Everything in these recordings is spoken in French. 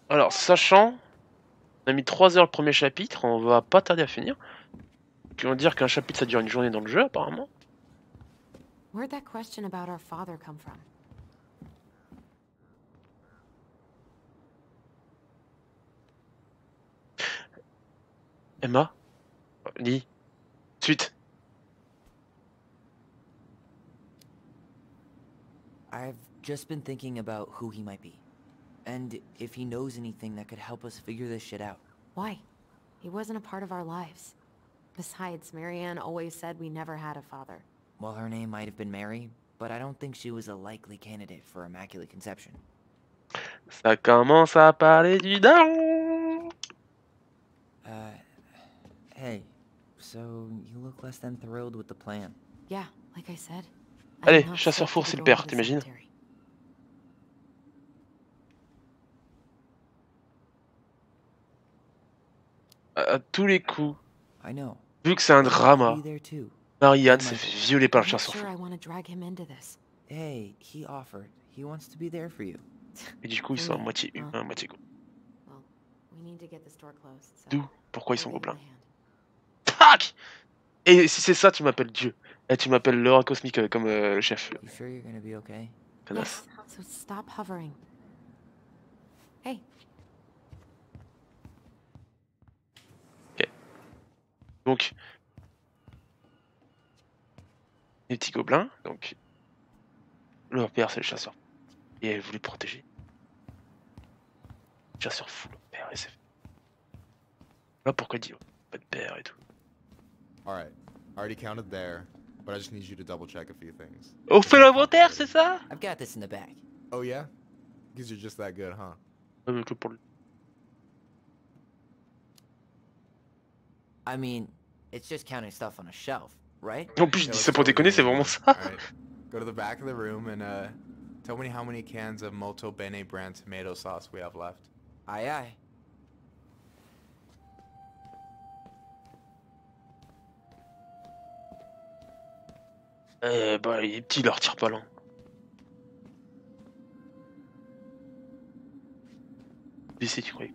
Alors, sachant, on a mis 3 heures le premier chapitre, on va pas tarder à finir. Qui vont dire qu'un chapitre ça dure une journée dans le jeu apparemment. Where'd that question about our father come from? Emma, lis. Suite. I've just been thinking about who he might be. And if he knows anything that could help us figure this shit out. Why? He wasn't a part of our lives. Besides, Marianne always said we never had a father. Well, her name might have been Mary, but I don't think she was a likely candidate for Immaculate Conception. Ça commence à parler du daron. Hey, so you look less than thrilled with the plan. Yeah, like I said. Allez, chasseur four, c'est le père, t'imagines? À tous les coups, vu que c'est un drama, Marianne s'est fait violer par le chasseur fou. Hey, he offered. He wants to be there for you. Et du coup, ils sont à moitié humains, à moitié gros. D'où? Pourquoi ils sont gobelins? Tac! Et si c'est ça, tu m'appelles Dieu. Et tu m'appelles le roi cosmique comme le chef. You sure you're gonna be okay? Yes, so stop hovering. Hey. Ok. Donc, les petits gobelins, donc leur père c'est le chasseur. Et elle voulait protéger. Le chasseur fou, le père, et c'est fait. Là pourquoi dire pas de père et tout. Alright, I already counted there, but I just need you to double check a few things. On fait l'inventaire, c'est ça? I've got this in the bag. Oh yeah? Because you're just that good, huh? I mean, it's just counting stuff on a shelf, right? En plus, je dis ça pour déconner, c'est vraiment ça. Alright, go to the back of the room and tell me how many cans of Molto Bene brand tomato sauce we have left. Aye aye. Bah, il est petit, il leur tire pas long. Ici, tu croyais?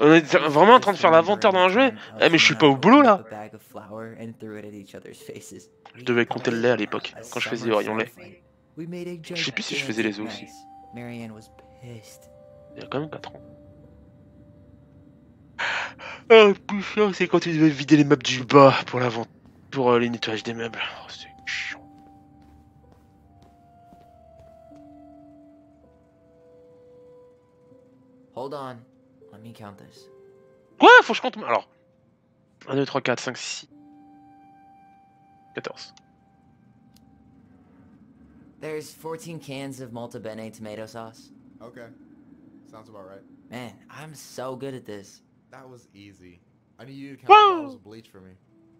On est vraiment en train de faire l'inventaire dans un jeu. Eh mais je suis pas au boulot là. Je devais compter le lait à l'époque, quand je faisais les rayons lait. Je sais plus si je faisais les œufs aussi. Il y a quand même 4 ans. Oh putain, c'est quand tu devais vider les meubles du bas pour pour les nettoyages des meubles. Oh, c'est chiant. Hold on. Let me count this. Quoi? Faut que je compte. Alors. 1, 2, 3, 4, 5, 6. 14. There's 14 cans of Molto Bene tomato sauce. Okay. Sounds about right. Man, I'm so good at this. That was easy. I need you to count the bottles of bleach for me.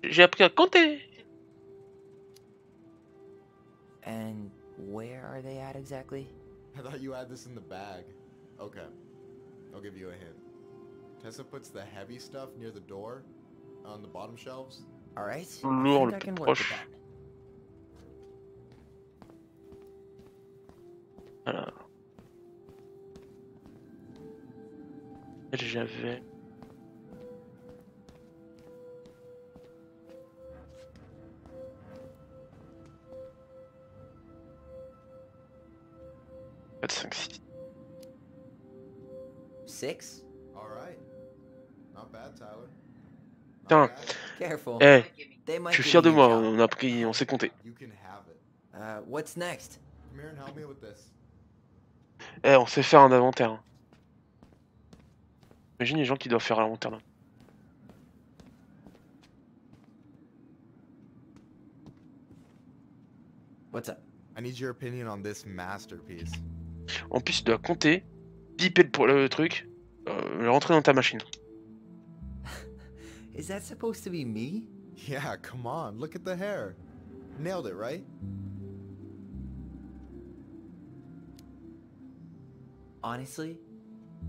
J'ai appris à compter. And where are they at exactly? I thought you had this in the bag. Okay. I'll give you a hint. Tessa puts the heavy stuff near the door, on the bottom shelves. Alright. Lourd, le plus proche. Alors. J'avais... Six? Alright. Not bad, Tyler. Putain, eh, je suis fier de moi, on s'est compté. What's next? Come here and help me with this. Eh, on sait faire un inventaire. Imagine les gens qui doivent faire un inventaire là. What's up? I need your opinion on this masterpiece. En plus, tu dois compter, piper le truc, le rentrer dans ta machine. Is that supposed to be me? Yeah, come on, look at the hair. Nailed it, right? Honestly,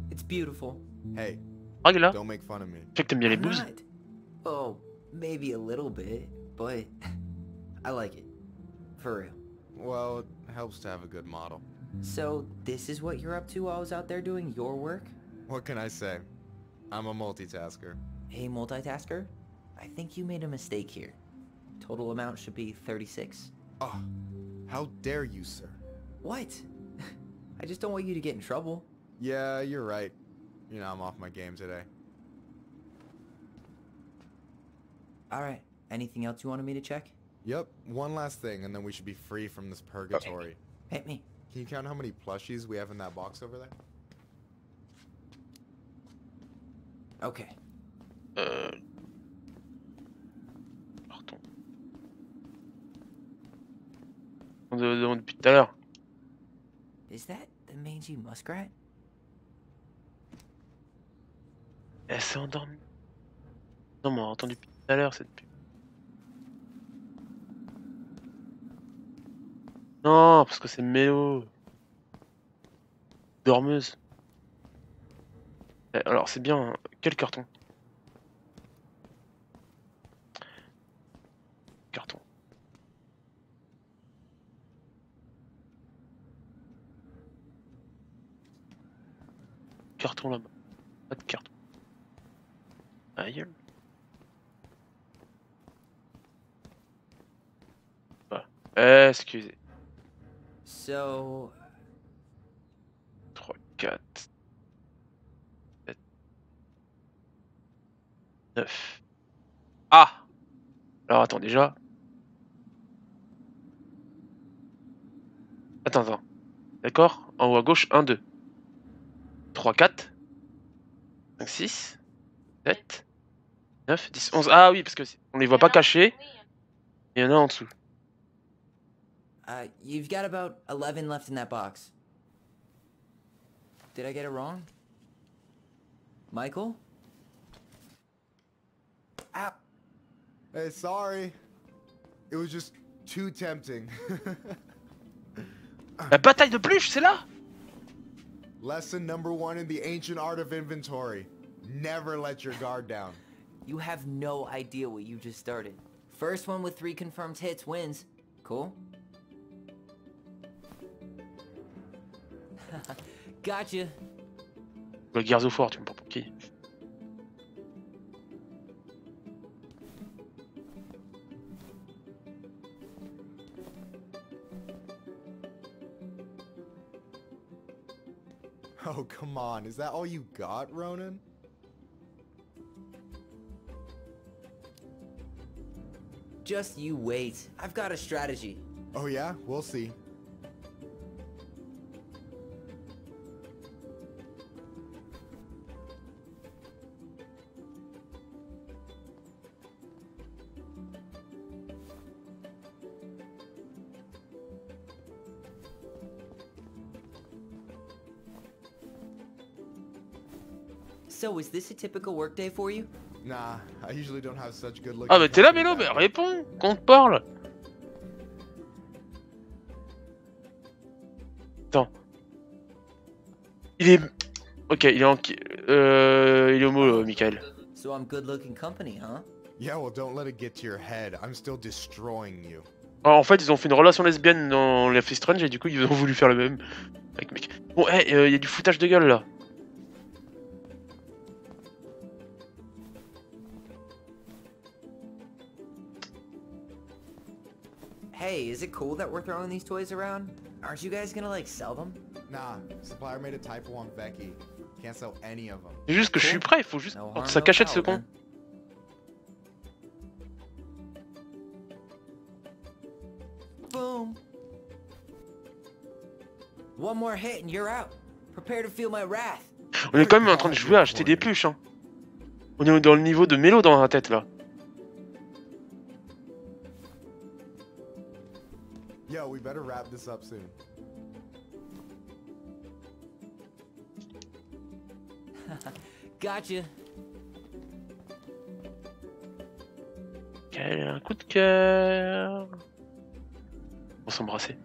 it's beautiful. Hey, Regarde là. don't make fun of me. Je sais que t'aimes bien les bouses. Oh, maybe a little bit, but I like it. For real. Well, it helps to have a good model. So, this is what you're up to while I was out there doing your work? What can I say? I'm a multitasker. Hey, multitasker? I think you made a mistake here. Total amount should be 36. Oh, how dare you, sir? What? I just don't want you to get in trouble. Yeah, you're right. You know, I'm off my game today. Alright, anything else you wanted me to check? Yep, one last thing, and then we should be free from this purgatory. Hit me. Can you count how many plushies we have in that box over there? Okay. Carton. On demande depuis tout à l'heure. Is that the mangy muskrat? Elle s'est endormie. Non, mais on a entendu depuis tout à l'heure cette pub. Non, parce que c'est Mélo. Dormeuse. Alors, c'est bien. Hein. Quel carton? Carton. Carton là-bas. Pas de carton. Aïe. Voilà. Excusez. So... 3, 4, 7, 9. Ah! Alors attends déjà. Attends. D'accord? En haut à gauche, 1, 2. 3, 4. 5, 6. 7. 9, 10, 11. Ah oui, parce que on les voit pas cachés. Il y en a en dessous. You've got about 11 left in that box. Did I get it wrong? Michael? Ah! Hey, sorry. It was just too tempting. La bataille de pluche, c'est là? Lesson number 1 in the ancient art of inventory. Never let your guard down. You have no idea what you just started. First one with 3 confirmed hits wins. Cool? Gotcha. Le Gears of War, tu me prends pour qui? Oh, come on. Is that all you got, Ronan? Just you wait. I've got a strategy. Oh, yeah? We'll see. So, is this a typical workday for you? Nah, I usually don't have such good looking. Ah bah t'es là Mélo, mais réponds, qu'on te parle. Attends. Il est... Ok, il est en... il est homo, Michael. So I'm good looking company, huh? Yeah, well, don't let it get to your head. I'm still destroying you. Alors, en fait, ils ont fait une relation lesbienne dans Life is Strange et du coup, ils ont voulu faire le même. Avec mec. Bon, hey, y a du foutage de gueule là. Hey, is it cool that we're throwing these toys around? Aren't you guys gonna, like, sell them? Nah, supplier made a typo on Becky. Can't sell any of them. C'est juste que je suis prêt, il faut juste prendre sa cachette ce con. Boom. One more hit and you're out. Prepare to feel my wrath. On est quand même en train de jouer à acheter des pluches, hein. On est dans le niveau de Mélo dans la tête là. Yo, we better wrap this up soon. Gotcha. Quel un coup de cœur. On s'embrasser.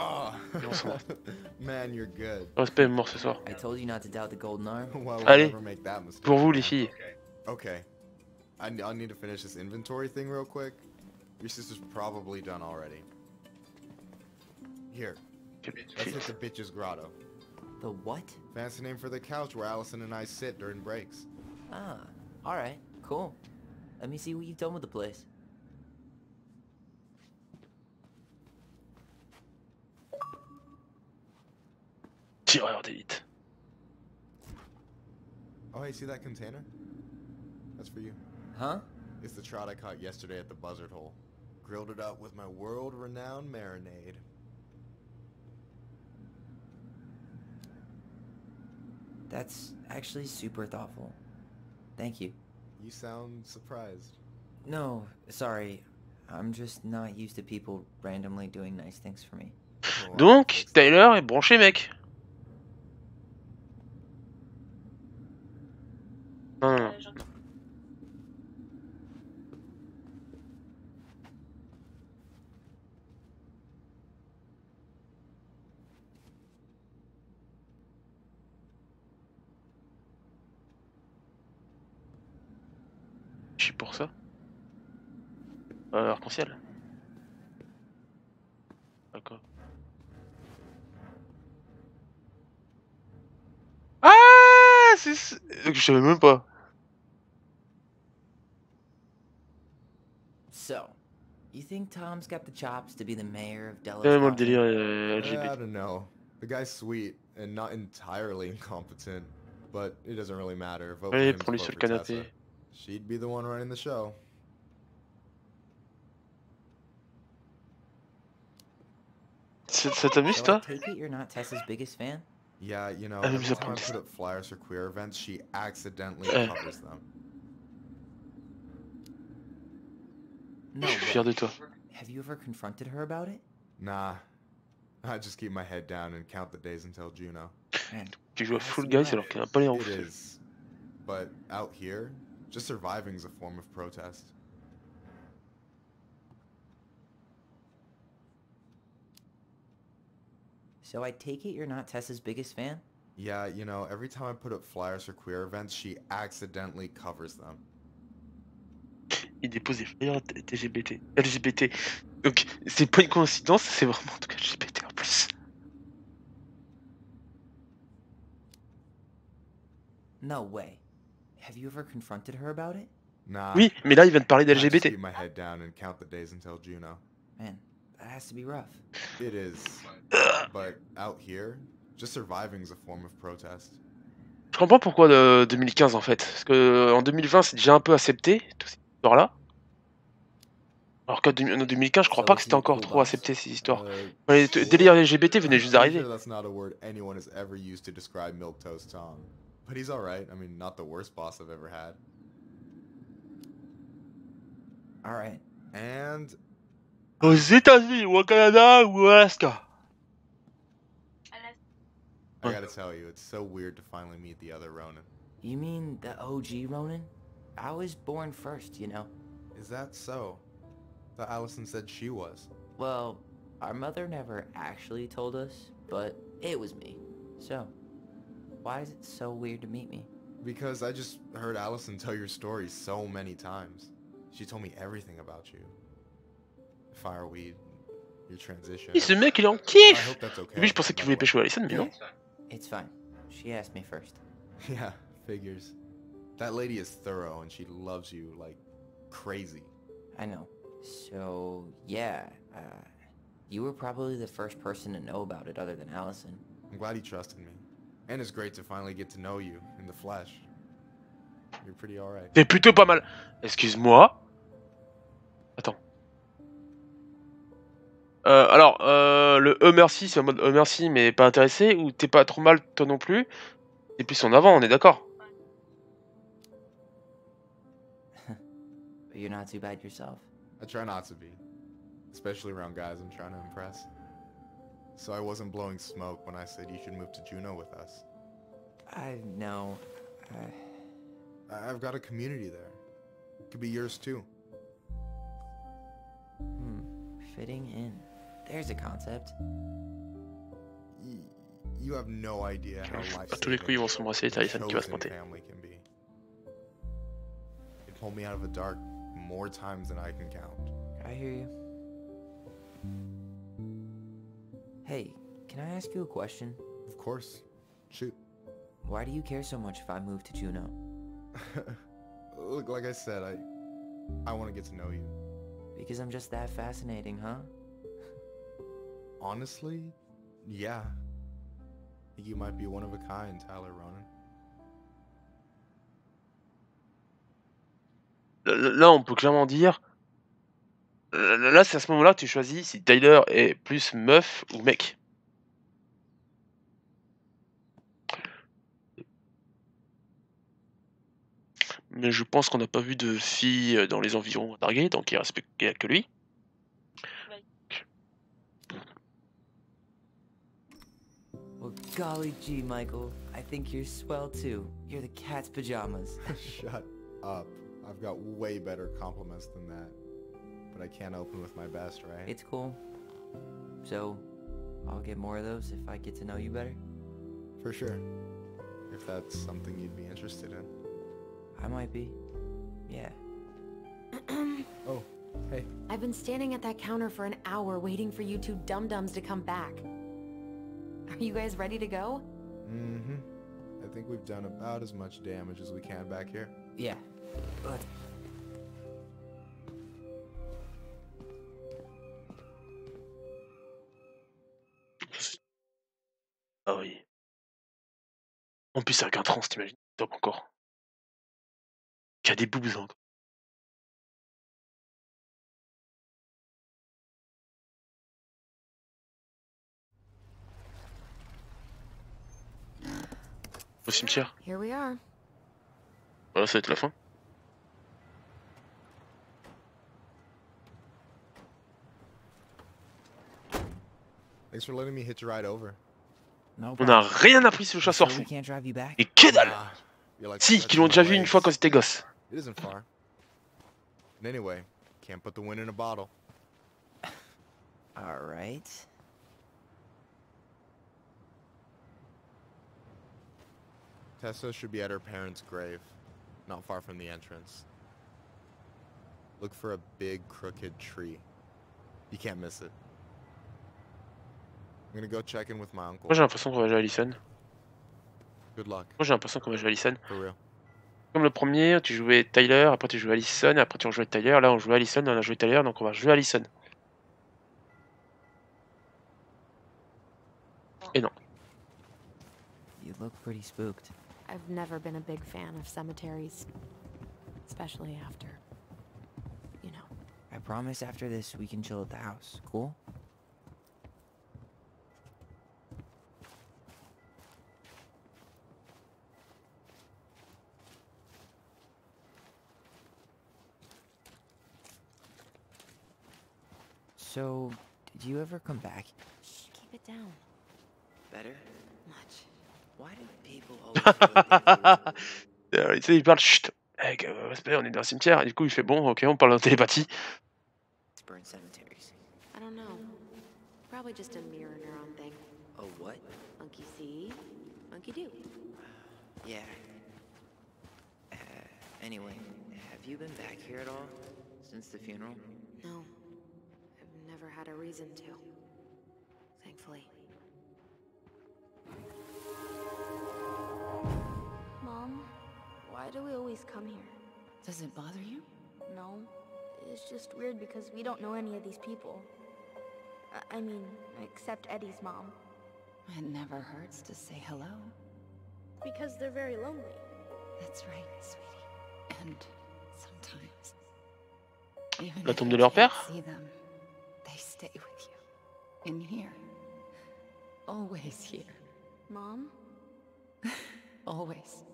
Oh, on s'embrasse. man, you're good. Respect est mort ce soir. I told you not to doubt the golden arm. Well, we'll Allez, never make that mistake. pour vous les filles. Okay. I'll need to finish this inventory thing real quick. Your sister's probably done already. Here, let's hit the bitch's grotto. The what? Fancy name for the couch where Allison and I sit during breaks. Ah, alright, cool. Let me see what you've done with the place. Tireur d'élite. Oh, hey, see that container? That's for you. Huh? It's the trout I caught yesterday at the buzzard hole. Grilled it up with my world-renowned marinade. That's actually super thoughtful. Thank you. You sound surprised. No, sorry. I'm just not used to people randomly doing nice things for me. Oh, Donc, Tyler est branché, mec. Non, non, non. Je suis pour ça. Arc-en-ciel. D'accord. Ah, c'est... Je savais même pas. So, you think Tom's got the chops to be the mayor of Delos? Moi le délire I LGBT. don't know. The guy's sweet and not entirely incompetent, but it doesn't really matter. Vote for Allez, him to prends-lui vote sur le for canapé. Tessa. She'd be the one running the show. Ça t'amuse, So I toi? take it you're not Tessa's biggest fan? Yeah, you know, Ah, every mais ça time I prend- put up flyers for queer events, she accidentally Eh. covers them. No Je suis fier way. de toi. Have you ever confronted her about it? Nah, I just keep my head down and count the days until Juno. Man, Tu joues à Full Guys alors qu'il n'y a pas les It roues. is, but out here, just surviving is a form of protest. so I take it you're not Tessa's biggest fan? Yeah, you know, every time I put up flyers for queer events, she accidentally covers them. Il dépose des flyers LGBT. LGBT. Donc, c'est pas une coïncidence, c'est vraiment un truc LGBT en plus. No way. Have you ever confronted her about it? Nah. Oui, mais là, il vient de parler I just d'LGBT. keep my head down and count the days until Juno. Man, that has to be rough. It is, but out here, just surviving is a form of protest. Je comprends pourquoi de 2015 en fait. Parce que en 2020, c'est déjà un peu accepté, toute cette histoire-là. Alors qu'en 2015, je crois pas que c'était encore trop accepté ces histoires. Les délires LGBT venaient juste I'm d'arriver. sure that's not a word anyone has ever used to describe Milquetoast Tom. But he's alright. I mean, not the worst boss I've ever had. Alright. And Aux États-Unis ou au Canada ou à Alaska. I gotta tell you, it's so weird to finally meet the other Ronin. You mean the OG Ronin? I was born first, you know. Is that so? Thought Allison said she was. Well, our mother never actually told us, but it was me. So, why is it so weird to meet me? Because I just heard Allison tell your story so many times. She told me everything about you. Fireweed, your transition. Ce mec, il est en I kiff. hope that's okay. Lui, je pensais qu'il voulait by the pécho Alison, mais non. It's fine. She asked me first. way. Yeah, figures. That lady is thorough and she loves you like crazy. I know. So, yeah, you were probably the first person to know about it other than Allison. I'm glad he trusted me. And it's great to finally get to know you in the flesh. You're pretty alright. C'est plutôt pas mal. Excuse-moi. Attends. Alors, le merci, c'est en mode merci, mais pas intéressé, ou t'es pas trop mal toi non plus. Et plus en avant, on est d'accord. But you're not too bad yourself. I try not to be. Especially around guys I'm trying to impress. So I wasn't blowing smoke when I said you should move to Juneau with us. I know. I've got a community there. It could be yours too. Fitting in. There's a concept. You have no idea how À tous les coups, ils vont s'embrasser, t'as Alison qui va se chosen monter. family can be. pulled me out of the dark more times than I can count. I hear you. Hey, can I ask you a question? Of course. Shoot. Why do you care so much if I move to Juneau? Look, like I said, I want to get to know you. Because I'm just that fascinating, huh? Honestly, yeah. I think you might be one of a kind, Tyler Ronan. Là, on peut clairement dire. Là, c'est à ce moment-là que tu choisis si Tyler est plus meuf ou mec. Mais je pense qu'on n'a pas vu de fille dans les environs à target, donc il n'y a que lui. Well, golly gee, Michael. I think you're swell too. You're the cat's pajamas. Shut up. I've got way better compliments than that. But I can't open with my best, right? It's cool. So, I'll get more of those if I get to know you better? For sure. If that's something you'd be interested in. I might be. Yeah. Oh, hey. I've been standing at that counter for an hour waiting for you two dum-dums to come back. Are you guys ready to go? Mm-hmm. I think we've done about as much damage as we can back here. Yeah. But Ah oui. En plus, avec un trans, t'imagines. Top encore. Qui a des boobs encore. Au cimetière. Here we are. Voilà, ça va être la fin. Thanks for letting me hitch a ride over. no On n'a problem. rien appris sur le chasseur Sure fou. we can't drive you back? Et que dalle. Ah, you're like Si, stretching qu'ils l'ont my déjà vu une legs. fois quand c'était gosse. It isn't far. And anyway, can't put the wind in a bottle. All right. Tessa should be at her parents' grave, not far from the entrance. Look for a big crooked tree. You can't miss it. I'm gonna go check in with my uncle. Moi j'ai l'impression qu'on va jouer Allison. Good luck, Moi j'ai l'impression qu'on va jouer Allison. for real. Comme le premier, tu jouais Tyler, après tu jouais Allison, après tu rejouais Tyler, là on jouait Allison, on a joué Tyler, donc on va jouer Allison. Et non. You look pretty spooked. I've never been a big fan of cemeteries. Especially after, you know. I promise after this we can chill at the house. Cool? So, did you ever come back? Shh, keep it down. Better? Much. Why do people always feel like they lose? Tu sais, il parle, chut, hey, respect, on est dans un cimetière. Et du coup, il fait bon, ok, on parle en télépathie. Let's burn cemeteries. I don't know. Probably just a mirror neuron thing. Oh, what? Monkey see, monkey do. Yeah. Anyway, have you been back here at all? Since the funeral? No. I've never had a reason to. Thankfully. Mom, why do we always come here? Does it bother you? No, it's just weird because we don't know any of these people. I mean, except Eddie's mom. It never hurts to say hello. Because they're very lonely. That's right, sweetie. And sometimes, even La if tombe you de leur can't père? see them, they stay with you. In here. Always here. Mom? Always.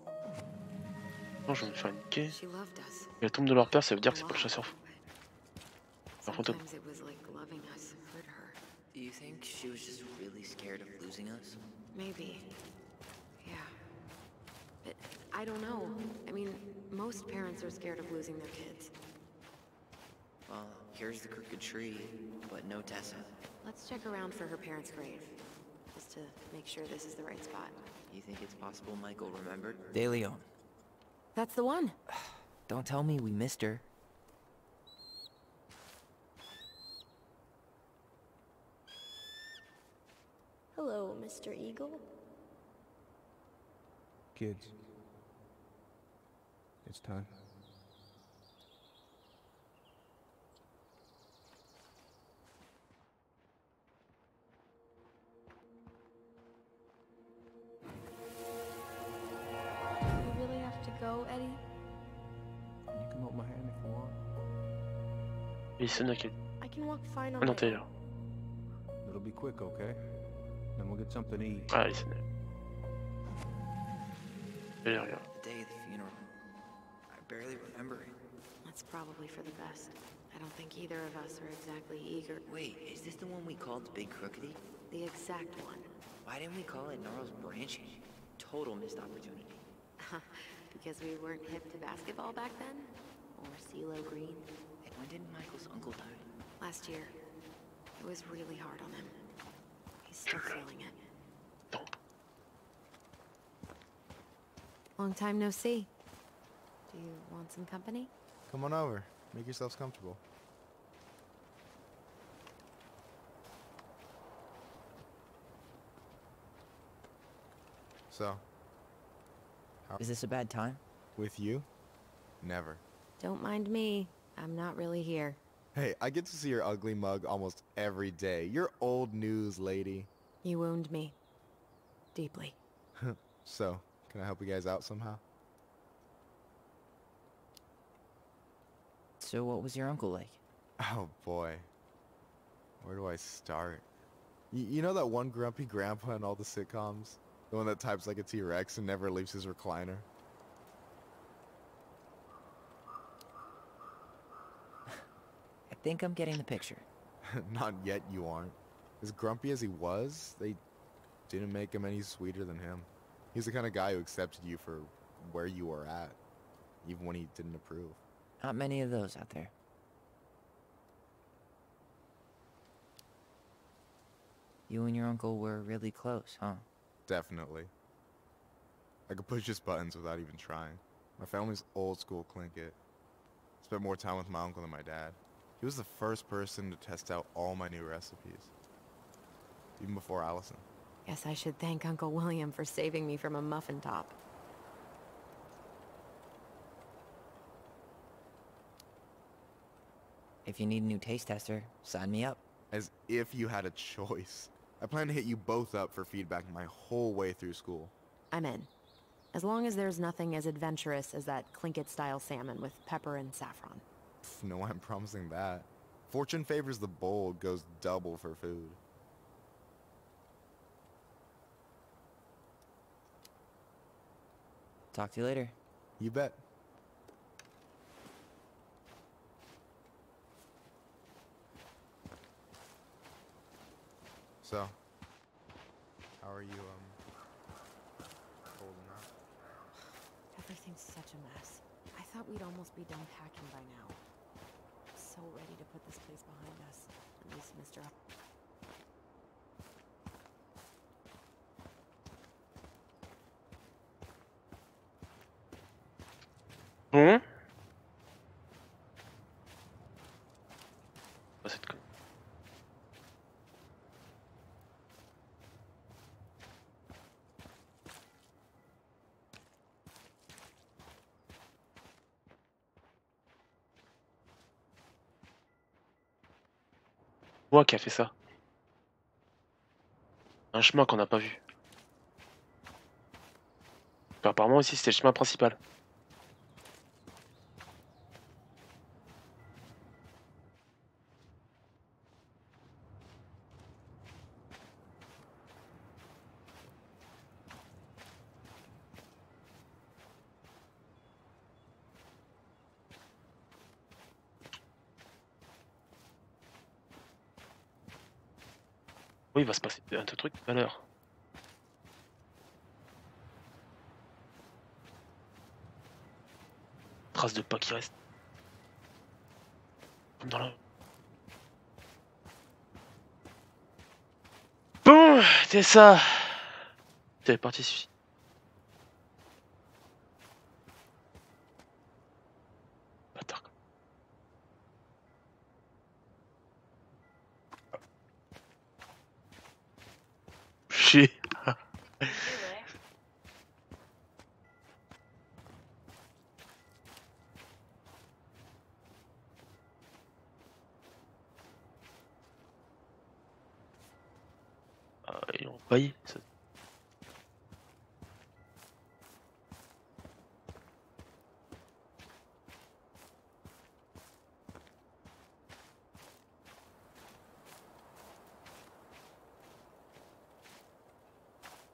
Non, je vais me faire niquer. She loved us. La tombe de leur père, ça veut dire que c'est pour le chasseur fou. Par contre, Sometimes it was like loving us hurt her. Do you think she was just really scared of losing us? Maybe. Yeah. But I don't know. I mean, most parents are scared of losing their kids. Well, here's the crooked tree, but no Tessa. Let's check around for her parents' grave. Just to make sure this is the right spot. You think it's possible Michael remembered? De Leon. That's the one. Don't tell me we missed her. Hello, Mr. Eagle. Kids. It's time. You really have to go, Eddie? You can hold my hand if you want. Et c'est Sonia qui est I can walk fine on à my l'intérieur. It'll be quick, okay? Then we'll get something to eat. Ah, allez, Sonia. Et rien. The day of the funeral. I barely remember it. That's probably for the best. I don't think either of us are exactly eager. Wait, is this the one we called Big Crookedy? The exact one. Why didn't we call it Gnarls Branching? Total missed opportunity. Because we weren't hip to basketball back then? Or CeeLo Green? Hey, when did Michael's uncle die? Last year. It was really hard on him. He's still feeling it. Long time no see. Do you want some company? Come on over. Make yourselves comfortable. So, Is this a bad time? with you? Never. Don't mind me. I'm not really here. Hey, I get to see your ugly mug almost every day. You're old news, lady. You wound me. Deeply. So, can I help you guys out somehow? So what was your uncle like? Oh boy. Where do I start? You know that one grumpy grandpa in all the sitcoms? The one that types like a T-Rex and never leaves his recliner? I think I'm getting the picture. Not yet, you aren't. As grumpy as he was, they didn't make him any sweeter than him. He's the kind of guy who accepted you for where you were at, even when he didn't approve. Not many of those out there. You and your uncle were really close, huh? Definitely. I could push his buttons without even trying. My family's old school Clinkit. Spent more time with my uncle than my dad. He was the first person to test out all my new recipes. Even before Allison. Guess I should thank Uncle William for saving me from a muffin top. If you need a new taste tester, sign me up. As if you had a choice. I plan to hit you both up for feedback my whole way through school. I'm in. As long as there's nothing as adventurous as that Clinkit-style salmon with pepper and saffron. No, I'm promising that. Fortune favors the bold, goes double for food. Talk to you later. You bet. So, how are you, holding up? Everything's such a mess. I thought we'd almost be done packing by now. I'm so ready to put this place behind us. At least Mr. Bon. Oh, cette con. Moi qui a fait ça. Un chemin qu'on n'a pas vu. Enfin, apparemment ici c'était le chemin principal. Oui, il va se passer un truc tout à l'heure. Trace de pas qui reste. Comme dans la... Bon, c'est ça. C'est parti, suffit. chier. Ils ont failli. Ça.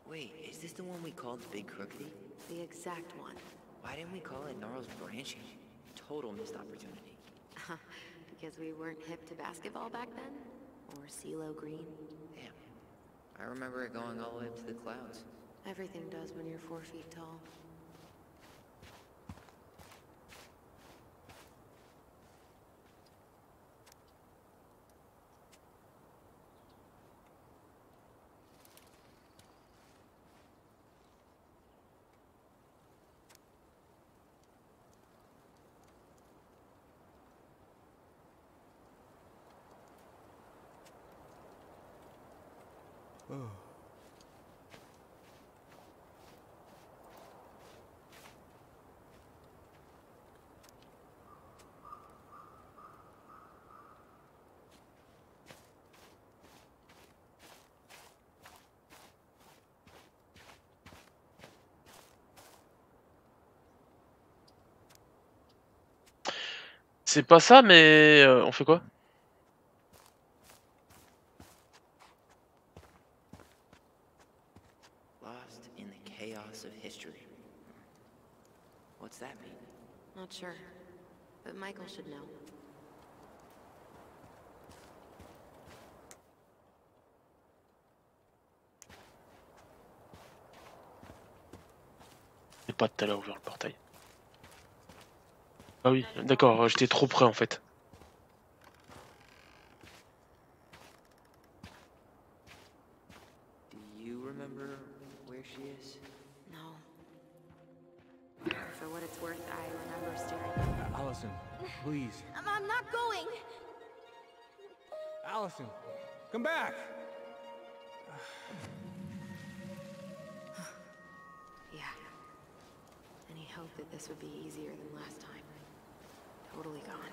Wait, is this the one we called Big Crookedy? The exact one. Why didn't we call it Gnarls Branching? Total missed opportunity. Because we weren't hip to basketball back then? Or CeeLo Green? Damn. I remember it going all the way up to the clouds. Everything does when you're 4 feet tall. C'est pas ça, mais on fait quoi? Lost in the chaos of history. What's that mean? Not sure. But Michael should know. J'ai pas tout à l'heure ouvert le portail. Ah oui, d'accord, j'étais trop près en fait. Do you remember where she is? No. For what it's worth, I remember staring. Allison, please. I'm not going. Allison, come back. Yeah. Any hope that this would be easier than last time? Totally gone.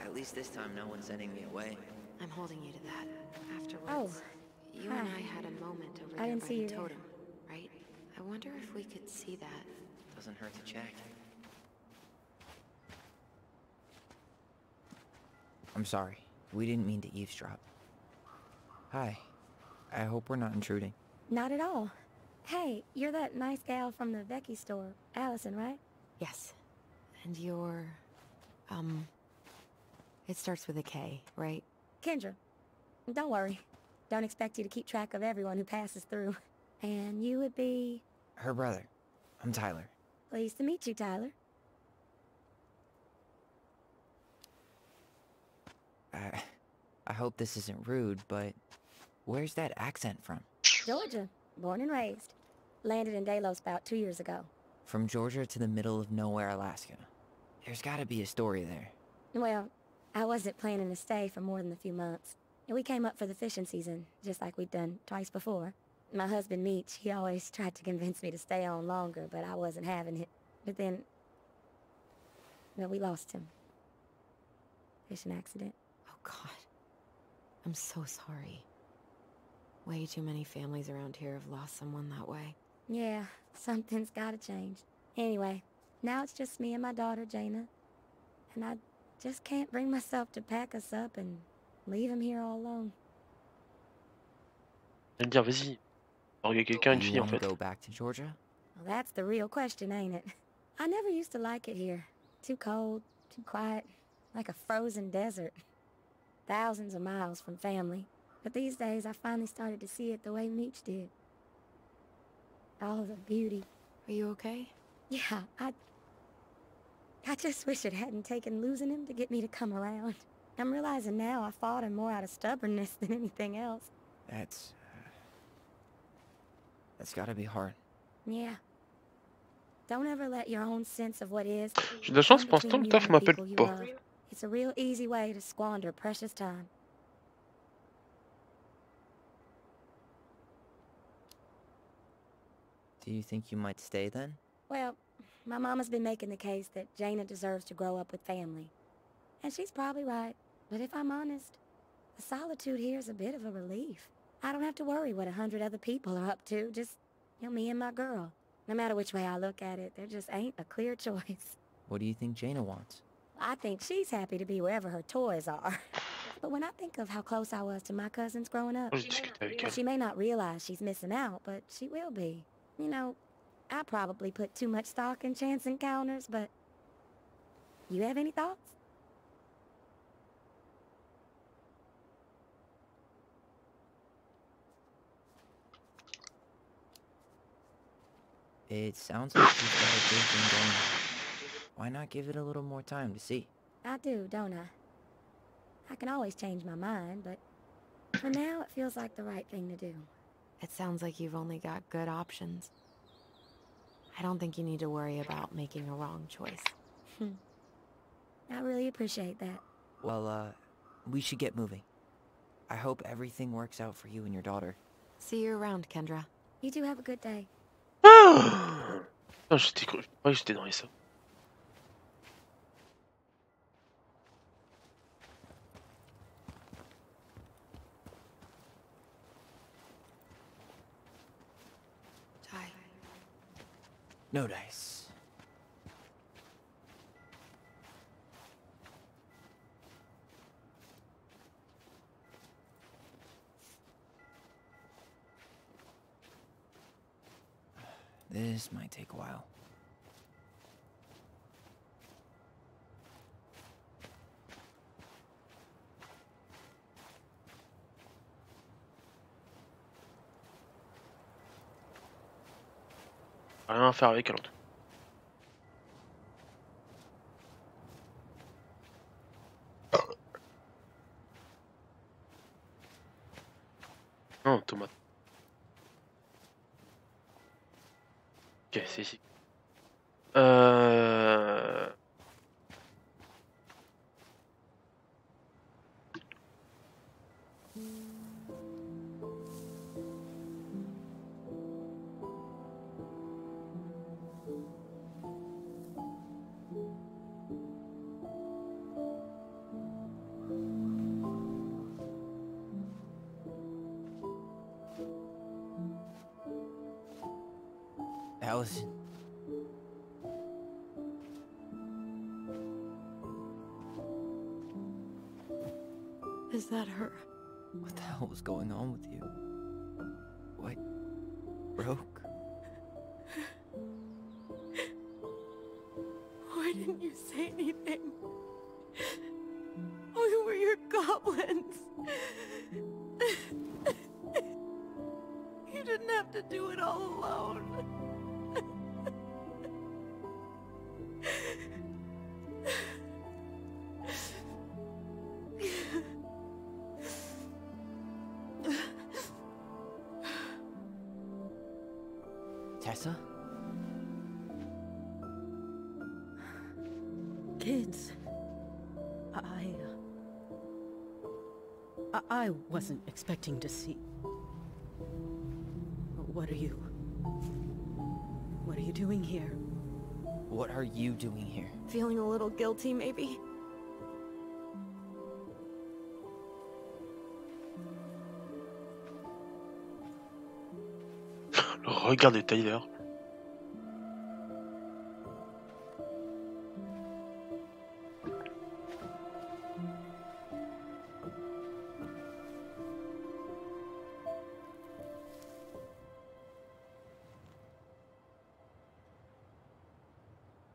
At least this time no one's sending me away. I'm holding you to that. Afterwards, you and I had a moment over I there didn't by see the you there. totem, right? I wonder if we could see that. Doesn't hurt to check. I'm sorry. We didn't mean to eavesdrop. Hi. I hope we're not intruding. Not at all. Hey, you're that nice gal from the Vecchi store, Allison, right? Yes. And you're... It starts with a K, right? Kendra. Don't worry. Don't expect you to keep track of everyone who passes through. And you would be... Her brother. I'm Tyler. Pleased to meet you, Tyler. I hope this isn't rude, but where's that accent from? Georgia. Born and raised. Landed in Delos about 2 years ago. From Georgia to the middle of nowhere, Alaska. There's gotta be a story there. Well, I wasn't planning to stay for more than a few months. We came up for the fishing season, just like we'd done twice before. My husband, Meech, he always tried to convince me to stay on longer, but I wasn't having it. But then... well, we lost him. Fishing accident. Oh, God. I'm so sorry. Way too many families around here have lost someone that way. Yeah, something's gotta change. Anyway, now it's just me and my daughter, Jaina. And I just can't bring myself to pack us up and leave him here all alone. Je vais me dire, vas-y. Alors, il y a quelqu'un, une You fille en wanna fait. go back to Georgia? Well, that's the real question, ain't it? I never used to like it here. Too cold, too quiet, like a frozen desert. Thousands of miles from family. But these days, I finally started to see it the way Meech did. All the beauty. Are you okay? Yeah, I just wish it hadn't taken losing him to get me to come around. I'm realizing now I fought him more out of stubbornness than anything else. That's gotta be hard. Yeah. Don't ever let your own sense of what is J'ai de la chance, come pour l'instant, between le you taf and the m'appelle people you pas. love. It's a real easy way to squander precious time. Do you think you might stay then? Well, my mama's been making the case that Jaina deserves to grow up with family. And she's probably right. But if I'm honest, the solitude here is a bit of a relief. I don't have to worry what 100 other people are up to, just, me and my girl. No matter which way I look at it, there just ain't a clear choice. What do you think Jaina wants? I think she's happy to be wherever her toys are. But when I think of how close I was to my cousins growing up, Moi, je discute avec elle. she may not realize she's missing out, but she will be. I probably put too much stock in chance encounters, but... You have any thoughts? It sounds like you've got a good thing going. Why not give it a little more time to see? I do, don't I? I can always change my mind, but for now it feels like the right thing to do. It sounds like you've only got good options. I don't think you need to worry about making a wrong choice. I really appreciate that. Well, we should get moving. I hope everything works out for you and your daughter. See you around, Kendra. You two have a good day. Ah non, j'étais dans les ça. Ty. No dice. This might take a while. Rien à faire avec elle. Non, tomate. Ok, c'est ici. Allison. Is that her? What the hell was going on with you? What? Broke? Why didn't you say anything? We were your goblins. You didn't have to do it all alone. Tessa? Kids, I wasn't expecting to see. What are you doing here? What are you doing here? Feeling a little guilty, maybe? Le regard de Tyler.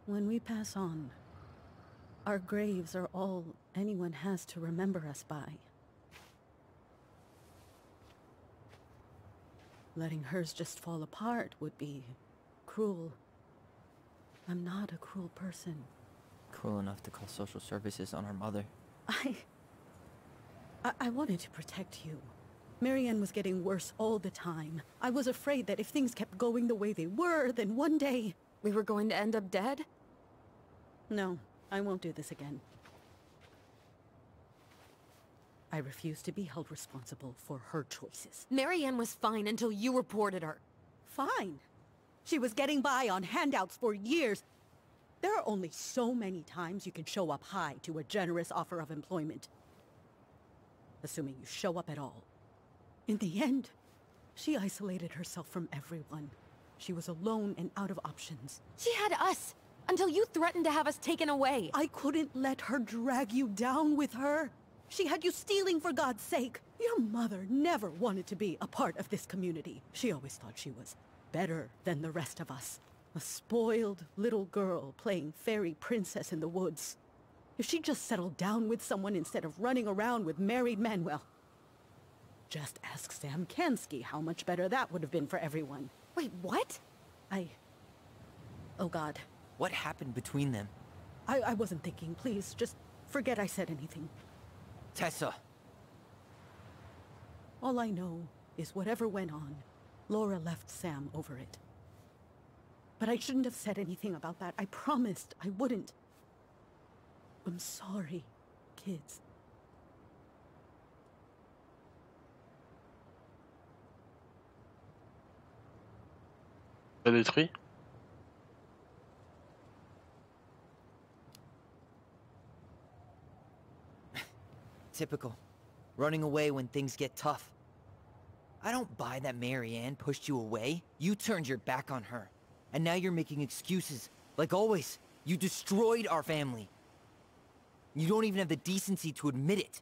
When we pass on, our graves are all anyone has to remember us by. Letting hers just fall apart would be cruel. I'm not a cruel person. Cruel enough to call social services on our mother. I wanted to protect you. Marianne was getting worse all the time. I was afraid that if things kept going the way they were, then one day... We were going to end up dead? No, I won't do this again. I refuse to be held responsible for her choices. Marianne was fine until you reported her. Fine. She was getting by on handouts for years. There are only so many times you can show up high to a generous offer of employment. Assuming you show up at all. In the end, she isolated herself from everyone. She was alone and out of options. She had us until you threatened to have us taken away. I couldn't let her drag you down with her. She had you stealing for God's sake. Your mother never wanted to be a part of this community. She always thought she was better than the rest of us. A spoiled little girl playing fairy princess in the woods. If she just settled down with someone instead of running around with married men, well, just ask Sam Kansky how much better that would have been for everyone. Wait, what? Oh God. What happened between them? I wasn't thinking. Please, just forget I said anything. Tessa! All I know is whatever went on, Laura left Sam over it. But I shouldn't have said anything about that. I promised I wouldn't. I'm sorry, kids. Pas détruit. Typical. Running away when things get tough. I don't buy that Marianne pushed you away. You turned your back on her. And now you're making excuses. Like always, you destroyed our family. You don't even have the decency to admit it.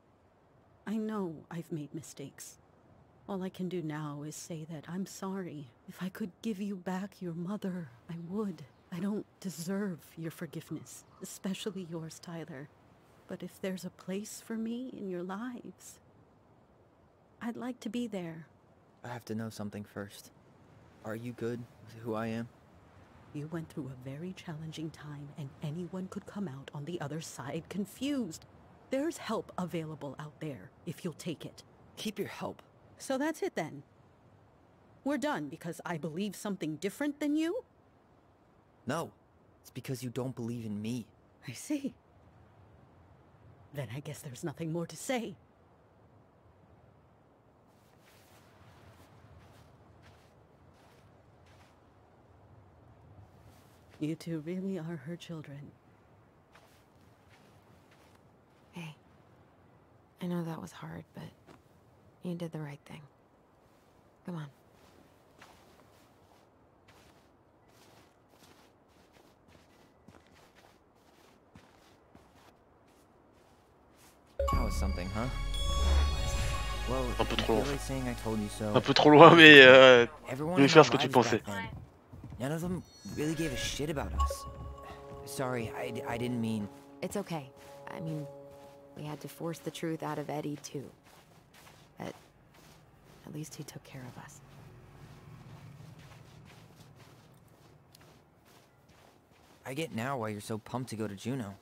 I know I've made mistakes. All I can do now is say that I'm sorry. If I could give you back your mother, I would. I don't deserve your forgiveness, especially yours, Tyler. But if there's a place for me in your lives, I'd like to be there. I have to know something first. Are you good with who I am? You went through a very challenging time, and anyone could come out on the other side confused. There's help available out there, if you'll take it. Keep your help. So that's it then. We're done because I believe something different than you? No, it's because you don't believe in me. I see. Then I guess there's nothing more to say. You two really are her children. Hey, I know that was hard, but you did the right thing. Come on. That was something, huh? Well, Un peu trop loin. really saying I told you so. Un peu trop loin, mais Everyone je vais in faire our ce que tu lives pensais. back then, none of them really gave a shit about us. Sorry, I didn't mean... It's okay. I mean, we had to force the truth out of Eddie, too. But at least he took care of us. I get now why you're so pumped to go to Juneau.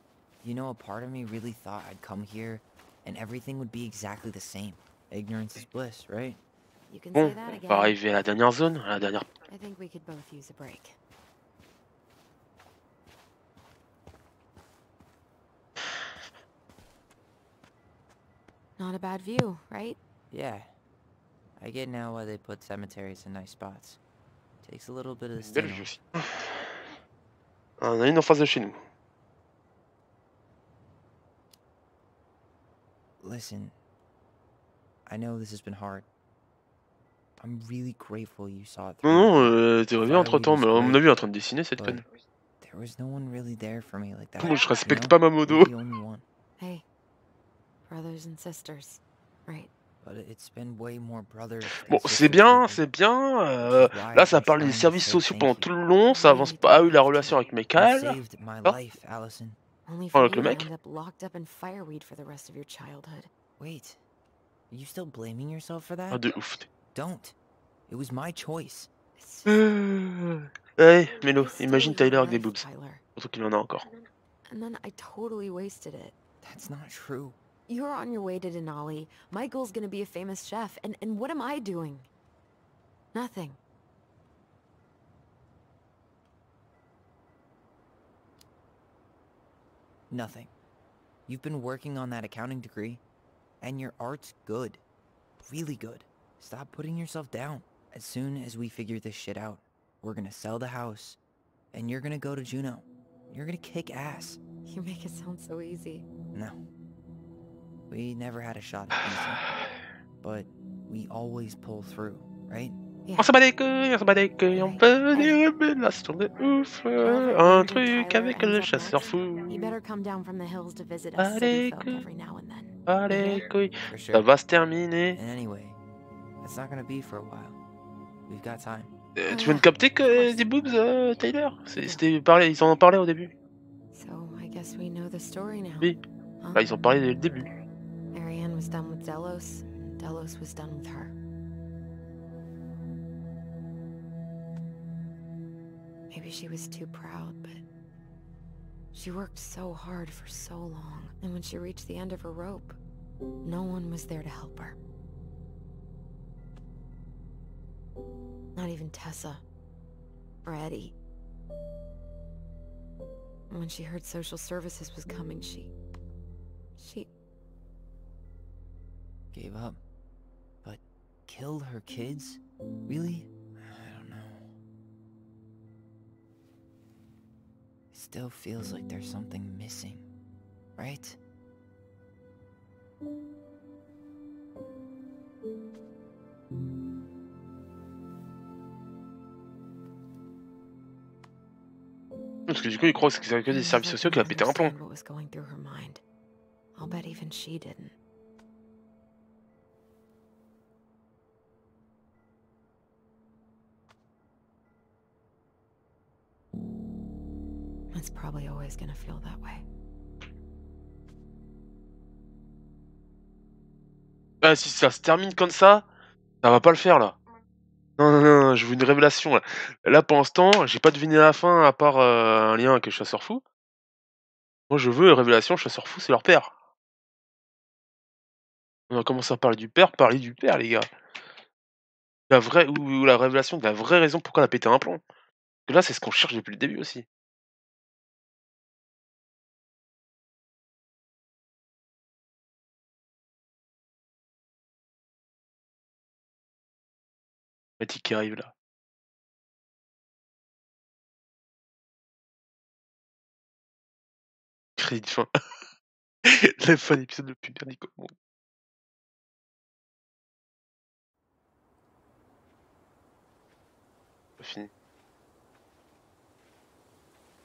You know, a part of me really thought I'd come here and everything would be exactly the same. Ignorance is bliss, right? You can Bon, say that on again. va arriver à la dernière zone, à la dernière. I think we could both use a break. Not a bad view, right? Yeah. I get now why they put cemeteries in nice spots. Takes a little bit of the Belle sting vue off. aussi. On a une en face de chez nous. Listen, I know this has been hard. I'm really grateful you saw it through. Non, non, t'es revenu entre temps, mais à mon avis, en train de dessiner cette But conne. there was no one really there for me like that. Moi, je you respecte know? pas ma modo. You're the only one. Hey, brothers and sisters, right? But it's been way more brothers than Bon, sisters c'est bien, lately. c'est bien. Which is why Là, ça I'm parle des trying to services say sociaux thank pendant you. tout le long. Ça avance pas eu la relation avec You Michael. saved my Ah. life, Allison. Only Oh, for avec you le to mec. end up locked up in fireweed for the rest of your childhood. Wait, are you still blaming yourself for Ah, that? de ouf. Don't. It was my choice. It's just- Hey, Mélo, I still imagine live Tyler avec des life, boobs. Tyler. Surtout qu'il en a encore. And then I totally wasted it. That's not true. You're on your way to Denali. Michael's gonna be a famous chef, and what am I doing? Nothing. Nothing. You've been working on that accounting degree, and your art's good. Really good. Stop putting yourself down. As soon as we figure this shit out, we're gonna sell the house, and you're gonna go to Juneau. You're gonna kick ass. You make it sound so easy. No. We never had a shot at easy. But we always pull through, right? Yeah. On s'en bat les couilles, on s'en bat les couilles, on peut dire révélation de ouf. Un truc avec le chasseur fou. You better come down from the hills to visit us Pas city les folk couilles, every now and then. pas les couilles. For Ça sure. va se terminer. And anyway, it's not gonna be for a while. We've got time. Tu viens de capter que des boobs, Tyler? C'était parlé, ils en ont parlé au début. So I guess we know the story now. Oui. Huh? Bah, ils ont parlé dès le début. Marianne was done with Delos, and Delos was done with her. Maybe she was too proud, but she worked so hard for so long, and when she reached the end of her rope, no one was there to help her. Not even Tessa or Eddie. And when she heard social services was coming, she Gave up. But killed her kids? Really? I don't know. It still feels like there's something missing, right? Parce que du coup, ils croient que c'est que des services sociaux qui a pété un plomb. What was going through her mind. I'll bet even she didn't. It's probably always gonna feel that way. Ah, si ça se termine comme ça va pas le faire là. Non, non, non, je veux une révélation là. Là, pour l'instant, j'ai pas deviné la fin à part un lien avec le chasseur fou. Moi, je veux une révélation, chasseur fou, c'est leur père. On a commencé à parler du père, parler du père, les gars. La vraie, ou la révélation de la vraie raison pourquoi elle a pété un plomb. Parce que là, c'est ce qu'on cherche depuis le début aussi. Mathilde qui arrive là. Crédit de fin. La fin d'épisode le plus merdique au monde. Pas fini.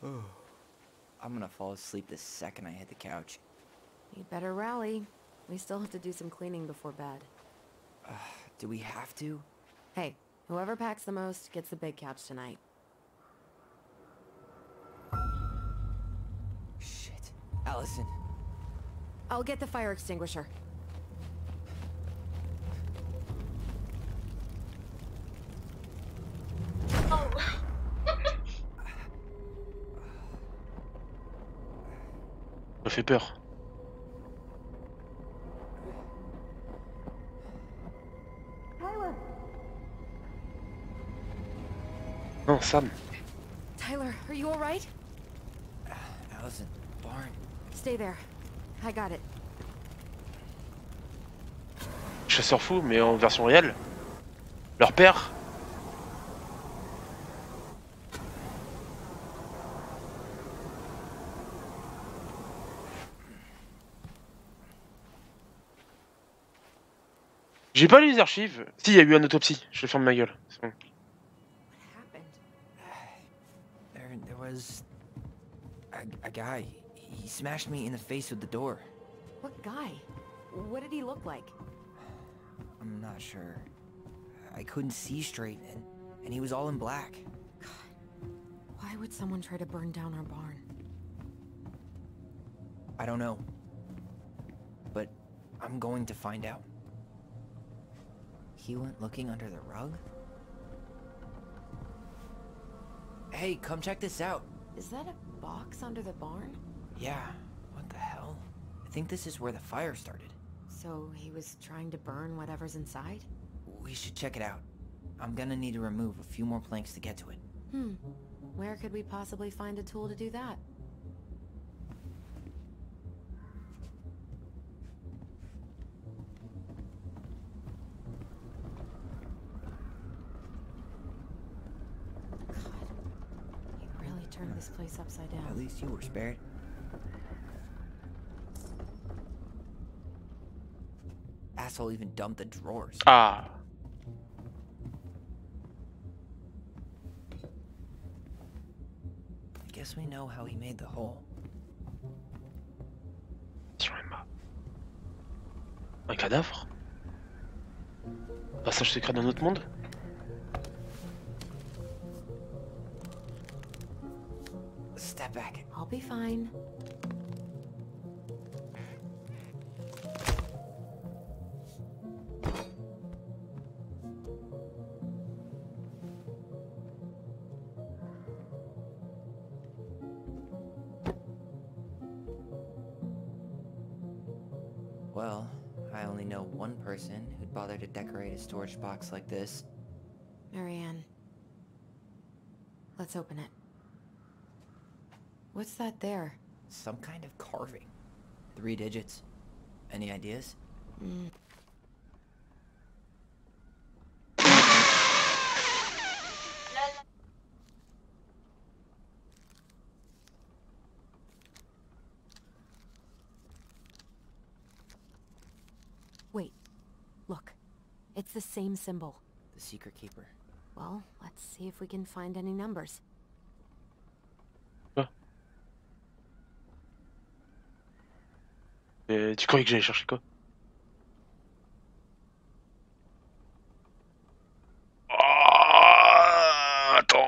I'm gonna fall asleep the second I hit the couch. You'd better rally. We still have to do some cleaning before bed. Do we have to? Hey, whoever packs the most gets the big couch tonight. Shit. Allison. I'll get the fire extinguisher. Ça fait peur. Non, Sam. Tyler, are you alright? Allison. Barn. Stay there. I got it. Chasseur fou, mais en version réelle. Leur père. J'ai pas lu les archives. Si, il y a eu une autopsie. Je ferme ma gueule. C'est bon. What happened? There was a guy. He smashed me in the face with the door. What guy? What did he look like? I'm not sure. I couldn't see straight, and he was all in black. Why would someone try to burn down our barn? I don't know. But I'm going to find out. He went looking under the rug? Hey, come check this out. Is that a box under the barn? Yeah, what the hell? I think this is where the fire started. So he was trying to burn whatever's inside? We should check it out. I'm gonna need to remove a few more planks to get to it. Where could we possibly find a tool to do that? this place upside At down. least you were spared. Asshole even dumped the drawers. Ah. I guess we know how he made the hole. Sur Emma. Un cadavre? Passage secret d'un autre monde? Step back. I'll be fine. Well, I only know one person who'd bother to decorate a storage box like this. Marianne. Let's open it. What's that there? Some kind of carving. 3 digits. Any ideas? Wait. Look. It's the same symbol. The secret keeper. Well, let's see if we can find any numbers. Tu croyais que j'allais chercher quoi? Ah, attends.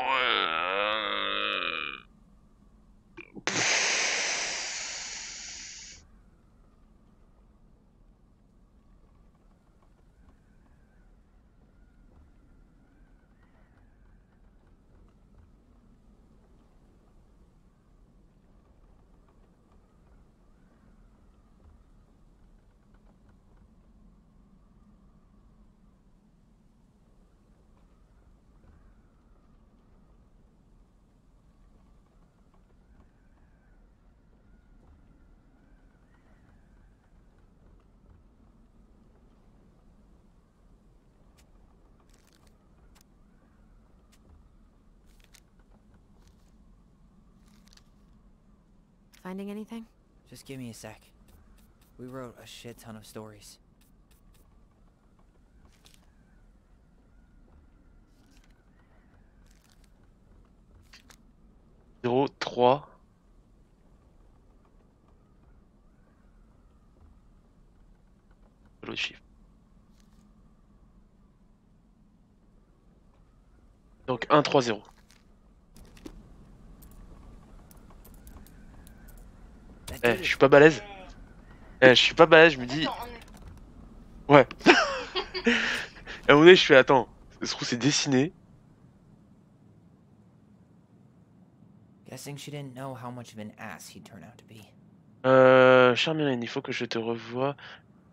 Finding anything? Just give me a sec. We wrote a shit ton of stories. Zéro, 3. L'autre chiffre. Donc 1, 3, 0. Eh, je suis pas balèze. Je suis pas balèze, je me dis. Ouais. À un moment donné, je fais attends, ça se trouve c'est dessiné. Guessing she didn't know how much of an ass he'd turn out to be. Charmilène, il faut que je te revoie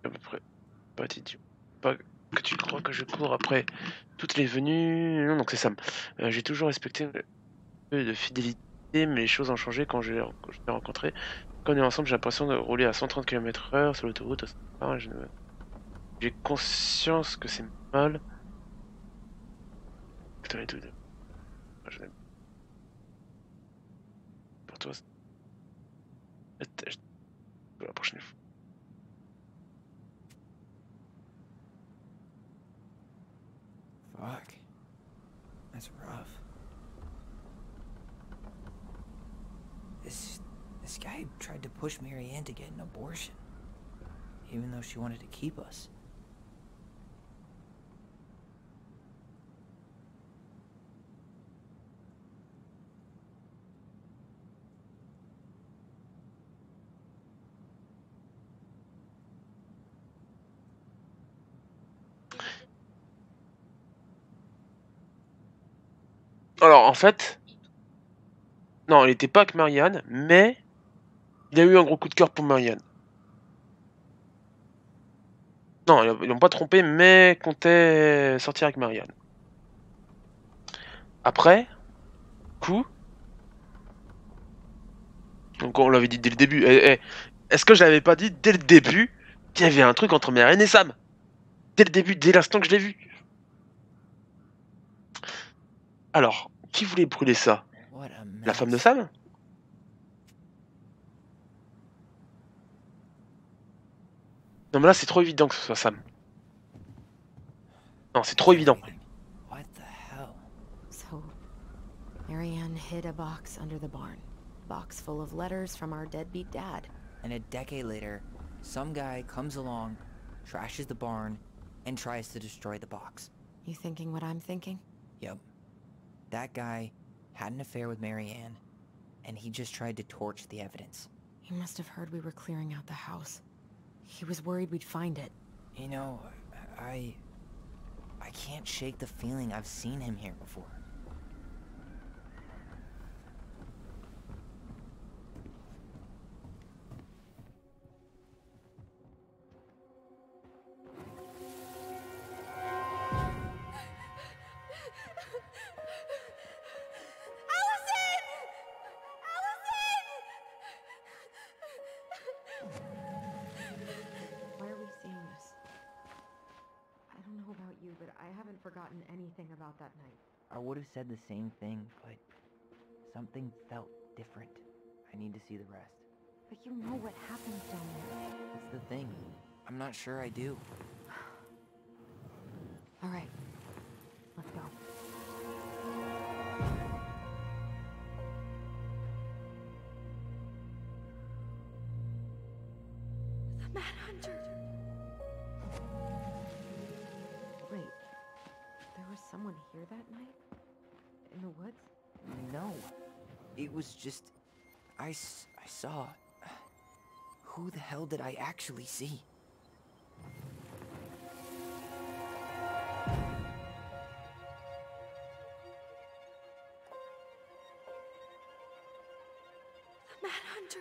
à peu près. Pas idiot. Pas que tu crois que je cours après toutes les venues. Non, donc c'est Sam. J'ai toujours respecté peu de fidélité, mais les choses ont changé quand je l'ai rencontré. Quand on est ensemble, j'ai l'impression de rouler à 130 km/h sur l'autoroute. J'ai conscience que c'est mal. Putain, les deux. Je l'aime. Pour toi, la prochaine fois. Fuck. That's rough. This guy tried to push Marianne to get an abortion, even though she wanted to keep us. Alors en fait, non, il était pas avec Marianne, mais il a eu un gros coup de cœur pour Marianne. Non, ils l'ont pas trompé, mais comptait sortir avec Marianne. Après, coup. Donc on l'avait dit dès le début. Est-ce que je l'avais pas dit dès le début qu'il y avait un truc entre Marianne et Sam? Dès le début, dès l'instant que je l'ai vu. Alors, qui voulait brûler ça? What? What a mess. La femme de Sam? Non mais là c'est trop évident que ce soit Sam. Non, c'est trop évident. What the hell? So, Marianne hid a box under the barn. Box full of letters from our deadbeat dad. And a decade later, some guy comes along, trashes the barn, and tries to destroy the box. You thinking what I'm thinking? Yep. That guy had an affair with Marianne, and he just tried to torch the evidence. He must have heard we were clearing out the house. He was worried we'd find it. You know, I can't shake the feeling I've seen him here before. Why are we seeing this? I don't know about you, but I haven't forgotten anything about that night. I would have said the same thing, but something felt different. I need to see the rest. But you know what happens down there. That's the thing. I'm not sure I do. All right, let's go. The Mad Hunter. Wait, there was someone here that night? In the woods? No. It was just... I saw... Who the hell did I actually see? The Mad Hunter.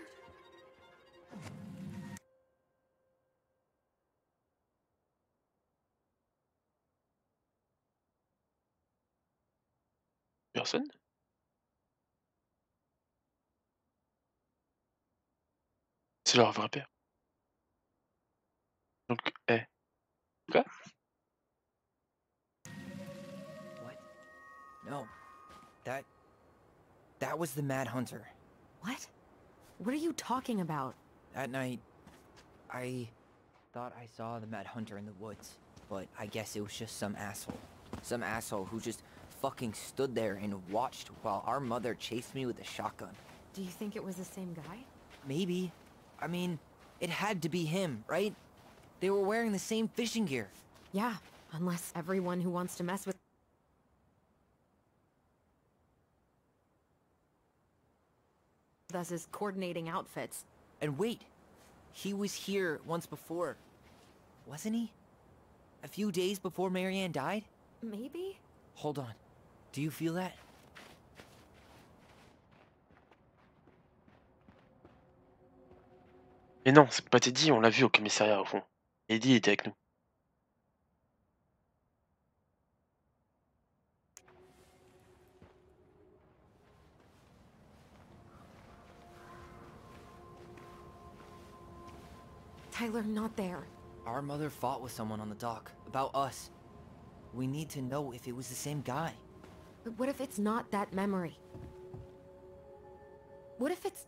Personne? C'est leur vrai père. Donc, quoi? What? No. That was the Mad Hunter. What? What are you talking about? That night, I thought I saw the Mad Hunter in the woods, but I guess it was just some asshole. Some asshole who just fucking stood there and watched while our mother chased me with a shotgun. Do you think it was the same guy? Maybe. I mean, it had to be him, right? They were wearing the same fishing gear. Yeah, unless everyone who wants to mess with us is coordinating outfits. And wait, he was here once before, wasn't he? A few days before Marianne died? Maybe? Hold on. Do you feel that? Mais non, c'est pas Teddy, on l'a vu au commissariat au fond. Eddie était avec nous. Tyler, not there. Our mother fought with someone on the dock, about us. We need to know if it was the same guy. But what if it's not that memory? What if it's...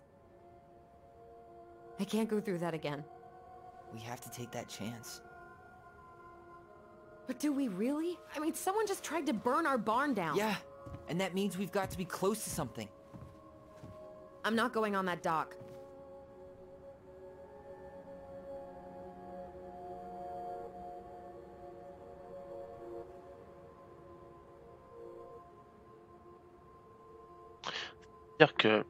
I can't go through that again. We have to take that chance. But do we really? I mean, someone just tried to burn our barn down. Yeah, and that means we've got to be close to something. I'm not going on that dock. C'est-à-dire que,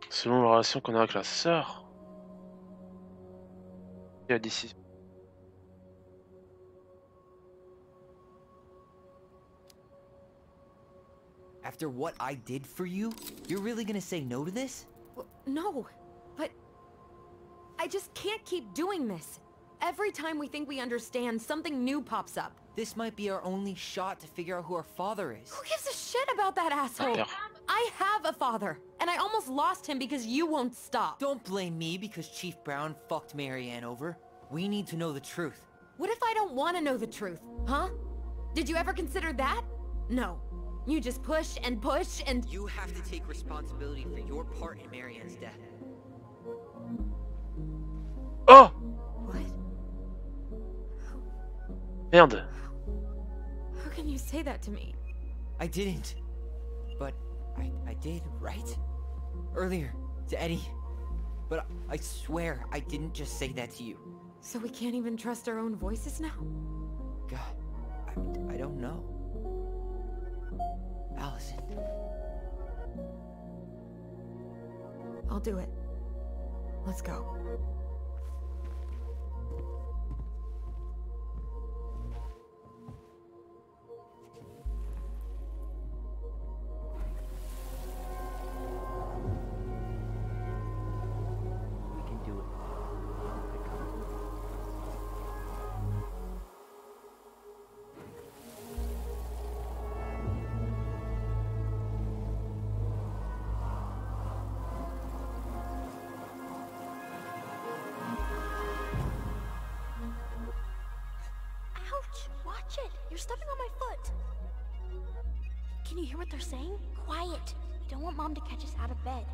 selon la relation qu'on a avec la sœur, il y a d'ici. After what I did for you, you're really gonna say no to this? Well, no, but I just can't keep doing this. Every time we think we understand, something new pops up. This might be our only shot to figure out who our father is. Who gives a shit about that asshole? Yeah. I have a father, and I almost lost him because you won't stop. Don't blame me because Chief Brown fucked Marianne over. We need to know the truth. What if I don't want to know the truth, huh? Did you ever consider that? No. You just push and push and... You have to take responsibility for your part in Marianne's death. Oh! What? Merde. How can you say that to me? I didn't. But I did, right? Earlier, to Eddie. But I swear I didn't just say that to you. So we can't even trust our own voices now? God, I don't know. Allison. I'll do it. Let's go. We can do it. Ouch! Watch it! You're stepping on my foot! Can you hear what they're saying? Quiet! We don't want Mom to catch us out of bed.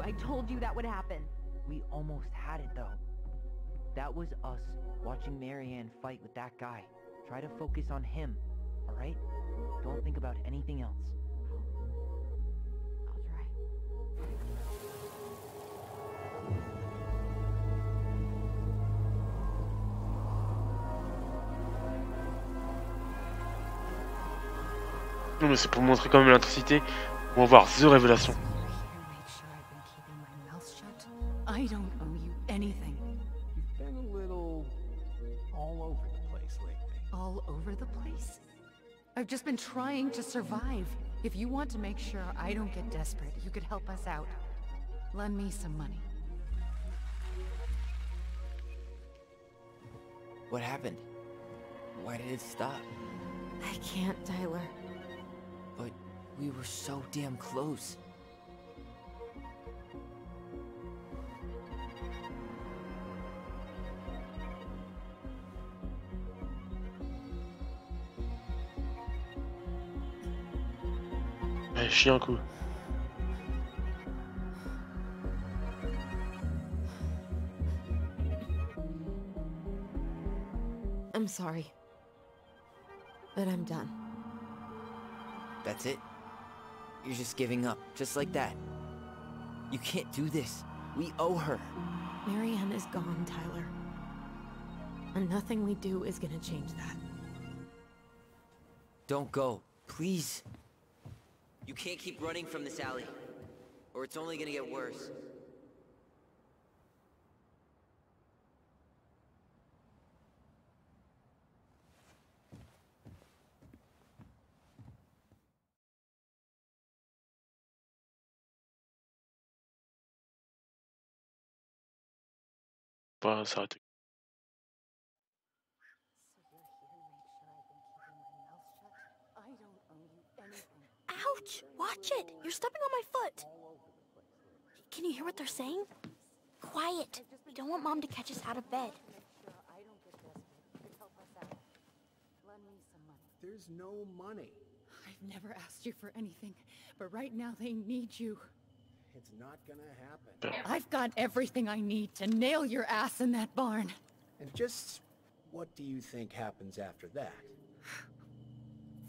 I told you that would happen. We almost had it though. That was us watching Marianne fight with that guy. Try to focus on him, alright? Don't think about anything else. I'll try. Non mais c'est pour montrer quand même l'intensité. On va voir The Révélation. I don't owe you anything. You've been a little all over the place lately. All over the place? I've just been trying to survive. If you want to make sure I don't get desperate, you could help us out. Lend me some money. What happened? Why did it stop? I can't, Tyler. But we were so damn close. Ouais, chien un coup. I'm sorry. But I'm done. That's it? You're just giving up, just like that. You can't do this. We owe her. Marianne is gone, Tyler. And nothing we do is gonna change that. Don't go, please. You can't keep running from this alley, or it's only gonna get worse. Bah, ça arrête. Ouch! Watch it! You're stepping on my foot! Can you hear what they're saying? Quiet! We don't want Mom to catch us out of bed. There's no money. I've never asked you for anything, but right now they need you. It's not gonna happen. I've got everything I need to nail your ass in that barn. And just what do you think happens after that?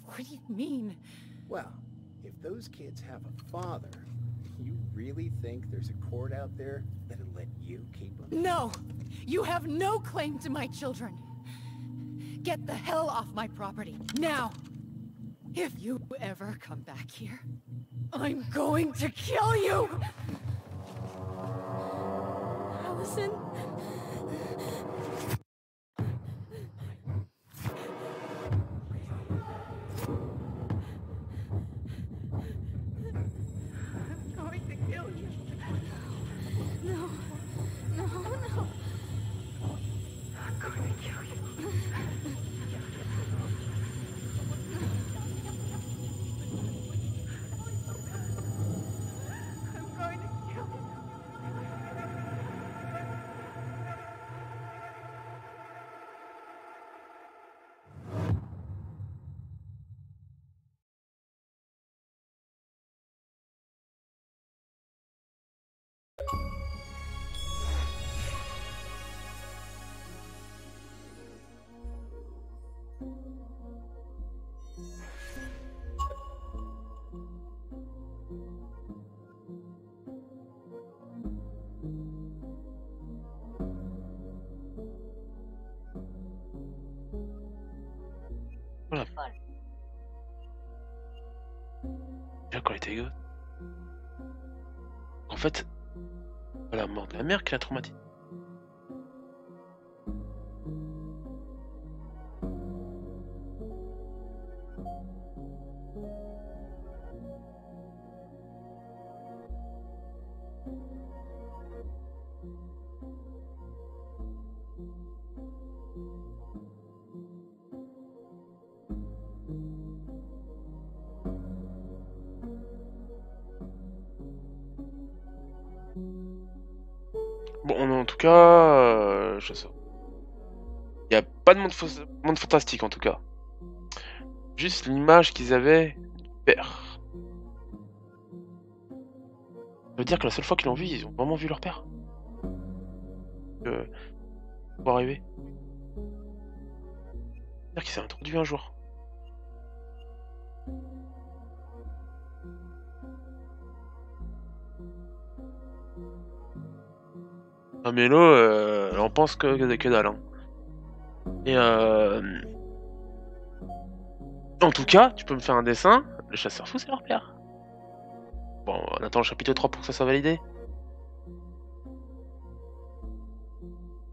What do you mean? Well, if those kids have a father, you really think there's a court out there that'll let you keep them? No! You have no claim to my children! Get the hell off my property, now! If you ever come back here, I'm going to kill you! Allison? I'm going to kill you. No. No, no. I'm going to kill you. I'm going to kill you. En fait, c'est la mort de la mère qui l'a traumatisé. Bon, en tout cas, je sais. Il n'y a pas de monde fantastique en tout cas. Juste l'image qu'ils avaient du père. Ça veut dire que la seule fois qu'ils l'ont vu, ils ont vraiment vu leur père. Pour arriver. C'est-à-dire qu'il s'est introduit un jour. Ah, Mélo, elle en pense que dalle. Hein. Et en tout cas, tu peux me faire un dessin. Le chasseur fou, c'est leur père. Bon, on attend le chapitre 3 pour que ça soit validé.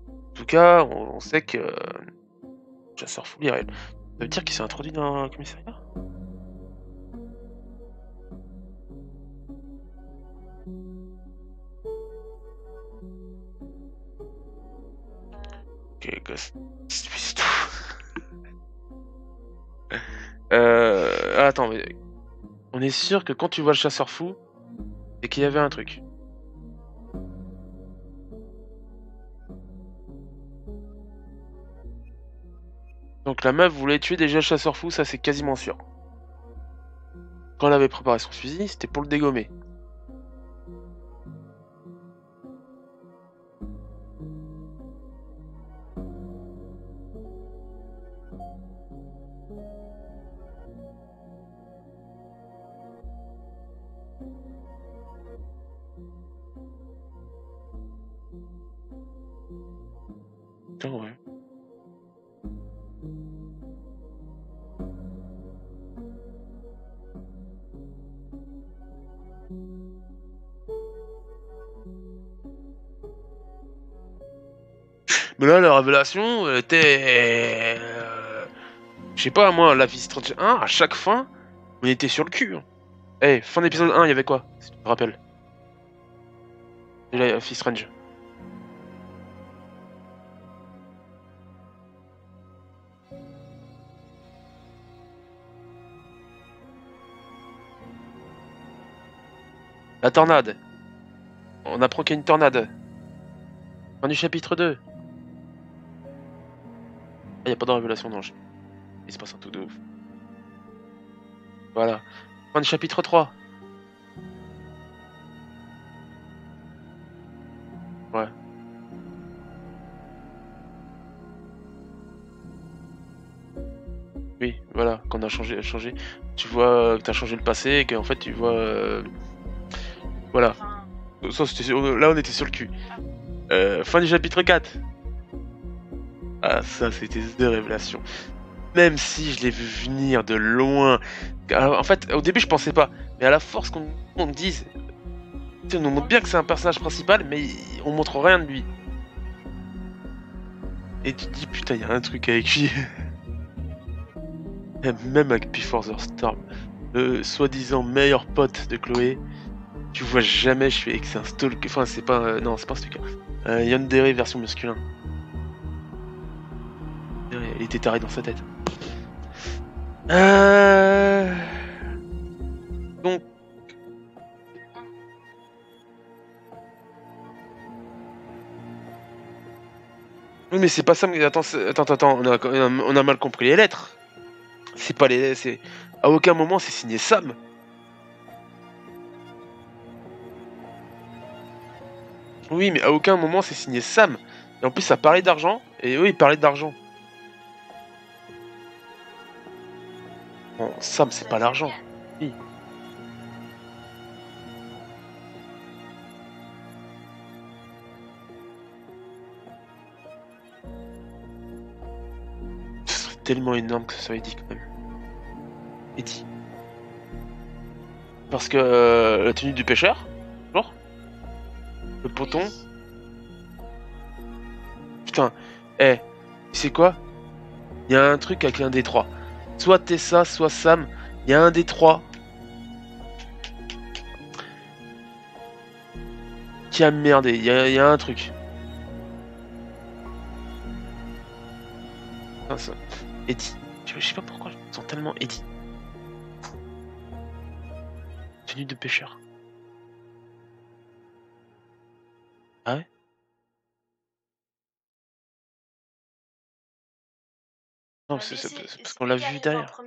En tout cas, on sait que le chasseur fou, il réel. Ça veut dire qu'il s'est introduit dans le commissariat? Ok, gosse. C'est tout. Attends, mais... On est sûr que quand tu vois le chasseur fou, c'est qu'il y avait un truc. Donc la meuf voulait tuer déjà le chasseur fou, ça c'est quasiment sûr. Quand elle avait préparé son fusil, c'était pour le dégommer. Putain, ouais. Mais là, la révélation était... je sais pas, moi, la vie Strange 1, à chaque fin, on était sur le cul. Eh, fin d'épisode 1, il y avait quoi? Si tu te rappelles. Déjà, Life is Strange. La tornade. On apprend qu'il y a une tornade. Fin du chapitre 2. Il n'y a pas de révélation dans le jeu. Il se passe un truc de ouf. Voilà. Fin du chapitre 3. Ouais. Oui, voilà. Quand on a changé, tu vois que tu as changé le passé et qu'en fait tu vois... Voilà. Ça, là on était sur le cul. Fin du chapitre 4. Ah, ça c'était des révélations. Même si je l'ai vu venir de loin. Alors, en fait, au début je pensais pas. Mais à la force qu'on me dise. On nous montre bien que c'est un personnage principal, mais on montre rien de lui. Et tu te dis putain, il y a un truc avec lui. Même avec Before the Storm, le soi-disant meilleur pote de Chloé. Tu vois jamais, je fais que c'est un stalker. Enfin, c'est pas. Non, c'est pas un stalker. Yandere version masculin. Il était taré dans sa tête. Donc. Oui, mais c'est pas ça. Mais attends, on a mal compris les lettres. C'est pas les. C'est. À aucun moment c'est signé Sam. Oui, mais à aucun moment c'est signé Sam. Et en plus, ça parlait d'argent. Et eux, ils parlaient d'argent. Bon, Sam, c'est pas l'argent. Oui. Ce serait tellement énorme que ça soit Eddie quand même. Eddie. Parce que la tenue du pêcheur, genre. Le ponton. Putain, tu sais quoi? Il y a un truc avec l'un des trois. Soit Tessa, soit Sam. Il y a un des trois qui a merdé. Il y a un truc. Putain, ça. Eddie. Je sais pas pourquoi je me sens tellement Eddie. Tenue de pêcheur. Ah ouais? Non, c'est parce qu'on l'a vu derrière.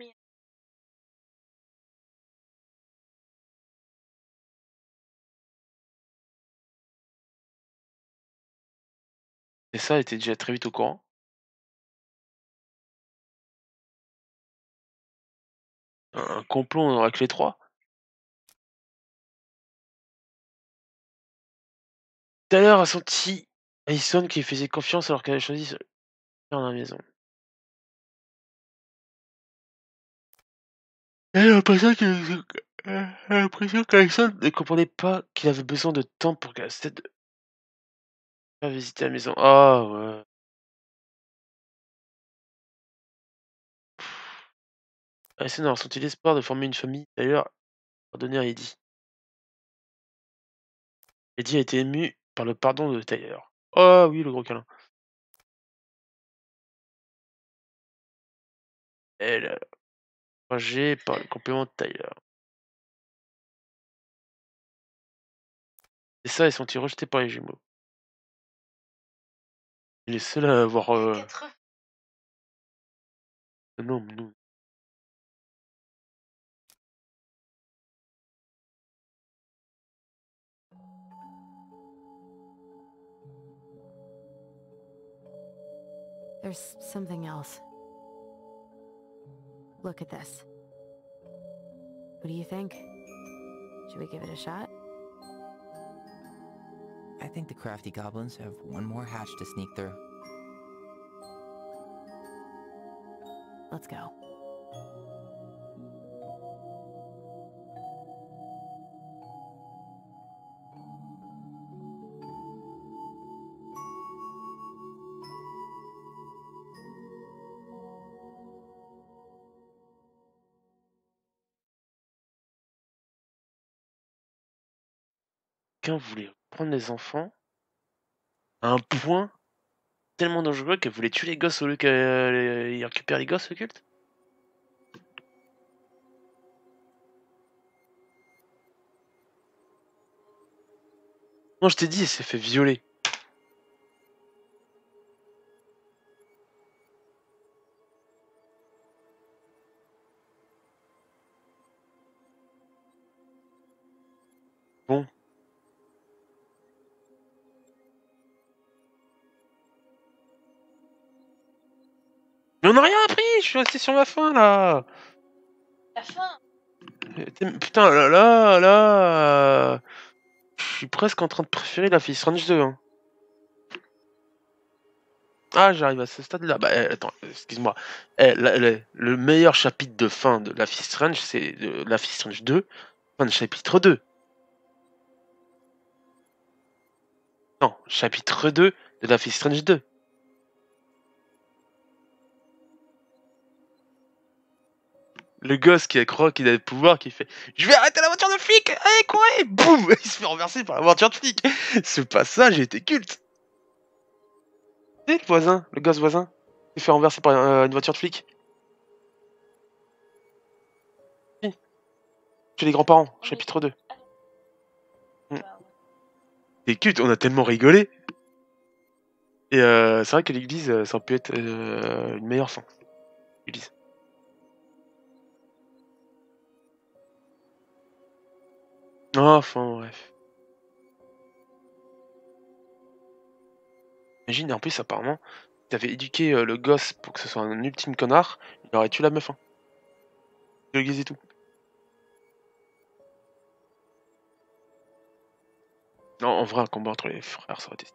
Et ça était déjà très vite au courant. Un complot avec les trois. D'ailleurs, a senti Alison qui faisait confiance alors qu'elle a choisi de dans la maison. Elle a l'impression qu'Alison ne comprenait pas qu'il avait besoin de temps pour qu'elle cède à visiter la maison. Ah ouais. Alison a ressenti l'espoir de former une famille. D'ailleurs, pardonner à Eddie. Eddie a été ému par le pardon de Tyler. Oh oui, le gros câlin. Elle a encouragée par le complément de Tyler. Et ça, ils sont-ils rejetés par les jumeaux. Il est seul à avoir... Non, non. There's something else. Look at this. What do you think? Should we give it a shot? I think the crafty goblins have one more hatch to sneak through. Let's go. Quelqu'un voulait prendre les enfants à un point tellement dangereux qu'elle voulait tuer les gosses au lieu qu'elle récupère les gosses, le culte. Non, je t'ai dit, elle s'est fait violer. Bon. Mais on n'a rien appris, je suis resté sur ma faim là. La fin. Putain, là, je suis presque en train de préférer la Life is Strange 2. Hein. Ah, j'arrive à ce stade-là. Bah, attends, excuse-moi. Le meilleur chapitre de fin de Life is Strange, c'est Life is Strange 2, fin de chapitre 2. Non, chapitre 2 de Life is Strange 2. Le gosse qui a cru qu'il avait le pouvoir, qui fait « Je vais arrêter la voiture de flic. Allez, courez !» Boum. Il se fait renverser par la voiture de flic. Ce passage était culte. Tu sais, le voisin, le gosse voisin, il se fait renverser par une voiture de flic. Si. Chez les grands-parents, chapitre 2. C'est culte, on a tellement rigolé. Et c'est vrai que l'église, ça aurait pu être une meilleure fin. L'église. Enfin, bref. Imagine, en plus, apparemment, t'avais éduqué le gosse pour que ce soit un ultime connard, il aurait tué la meuf. Hein. L'église et tout. Non, en vrai, un combat entre les frères, ça aurait été...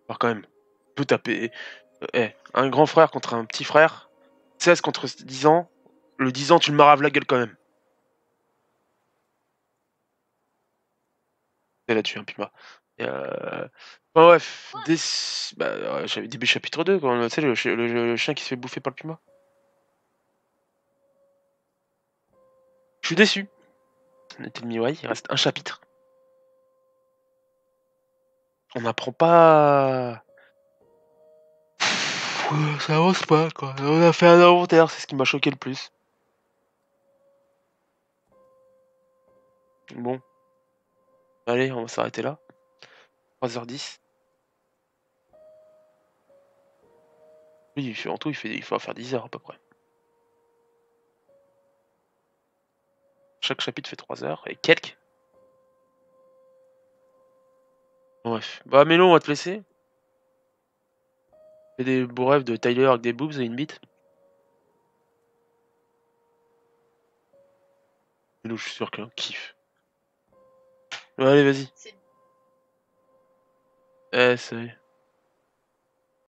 Alors quand même, tout taper... un grand frère contre un petit frère, 16 contre 10 ans, le 10 ans, tu le maraves la gueule quand même. Elle a tué un puma. Et enfin, bref, j'avais début chapitre 2, quand tu sais, le chien qui se fait bouffer par le puma. Je suis déçu. On était le mi-way, il reste un chapitre. On n'apprend pas. Ça avance pas, quoi. On a fait un inventaire, c'est ce qui m'a choqué le plus. Bon. Allez, on va s'arrêter là. 3h10. Oui, en tout, il faut faire 10 heures à peu près. Chaque chapitre fait 3 heures et quelques. Bref. Bah, Mélo, on va te laisser. Fais des beaux rêves de Tyler avec des boobs et une bite. Mélo, je suis sûr qu'il kiffe. Allez, vas-y. Salut.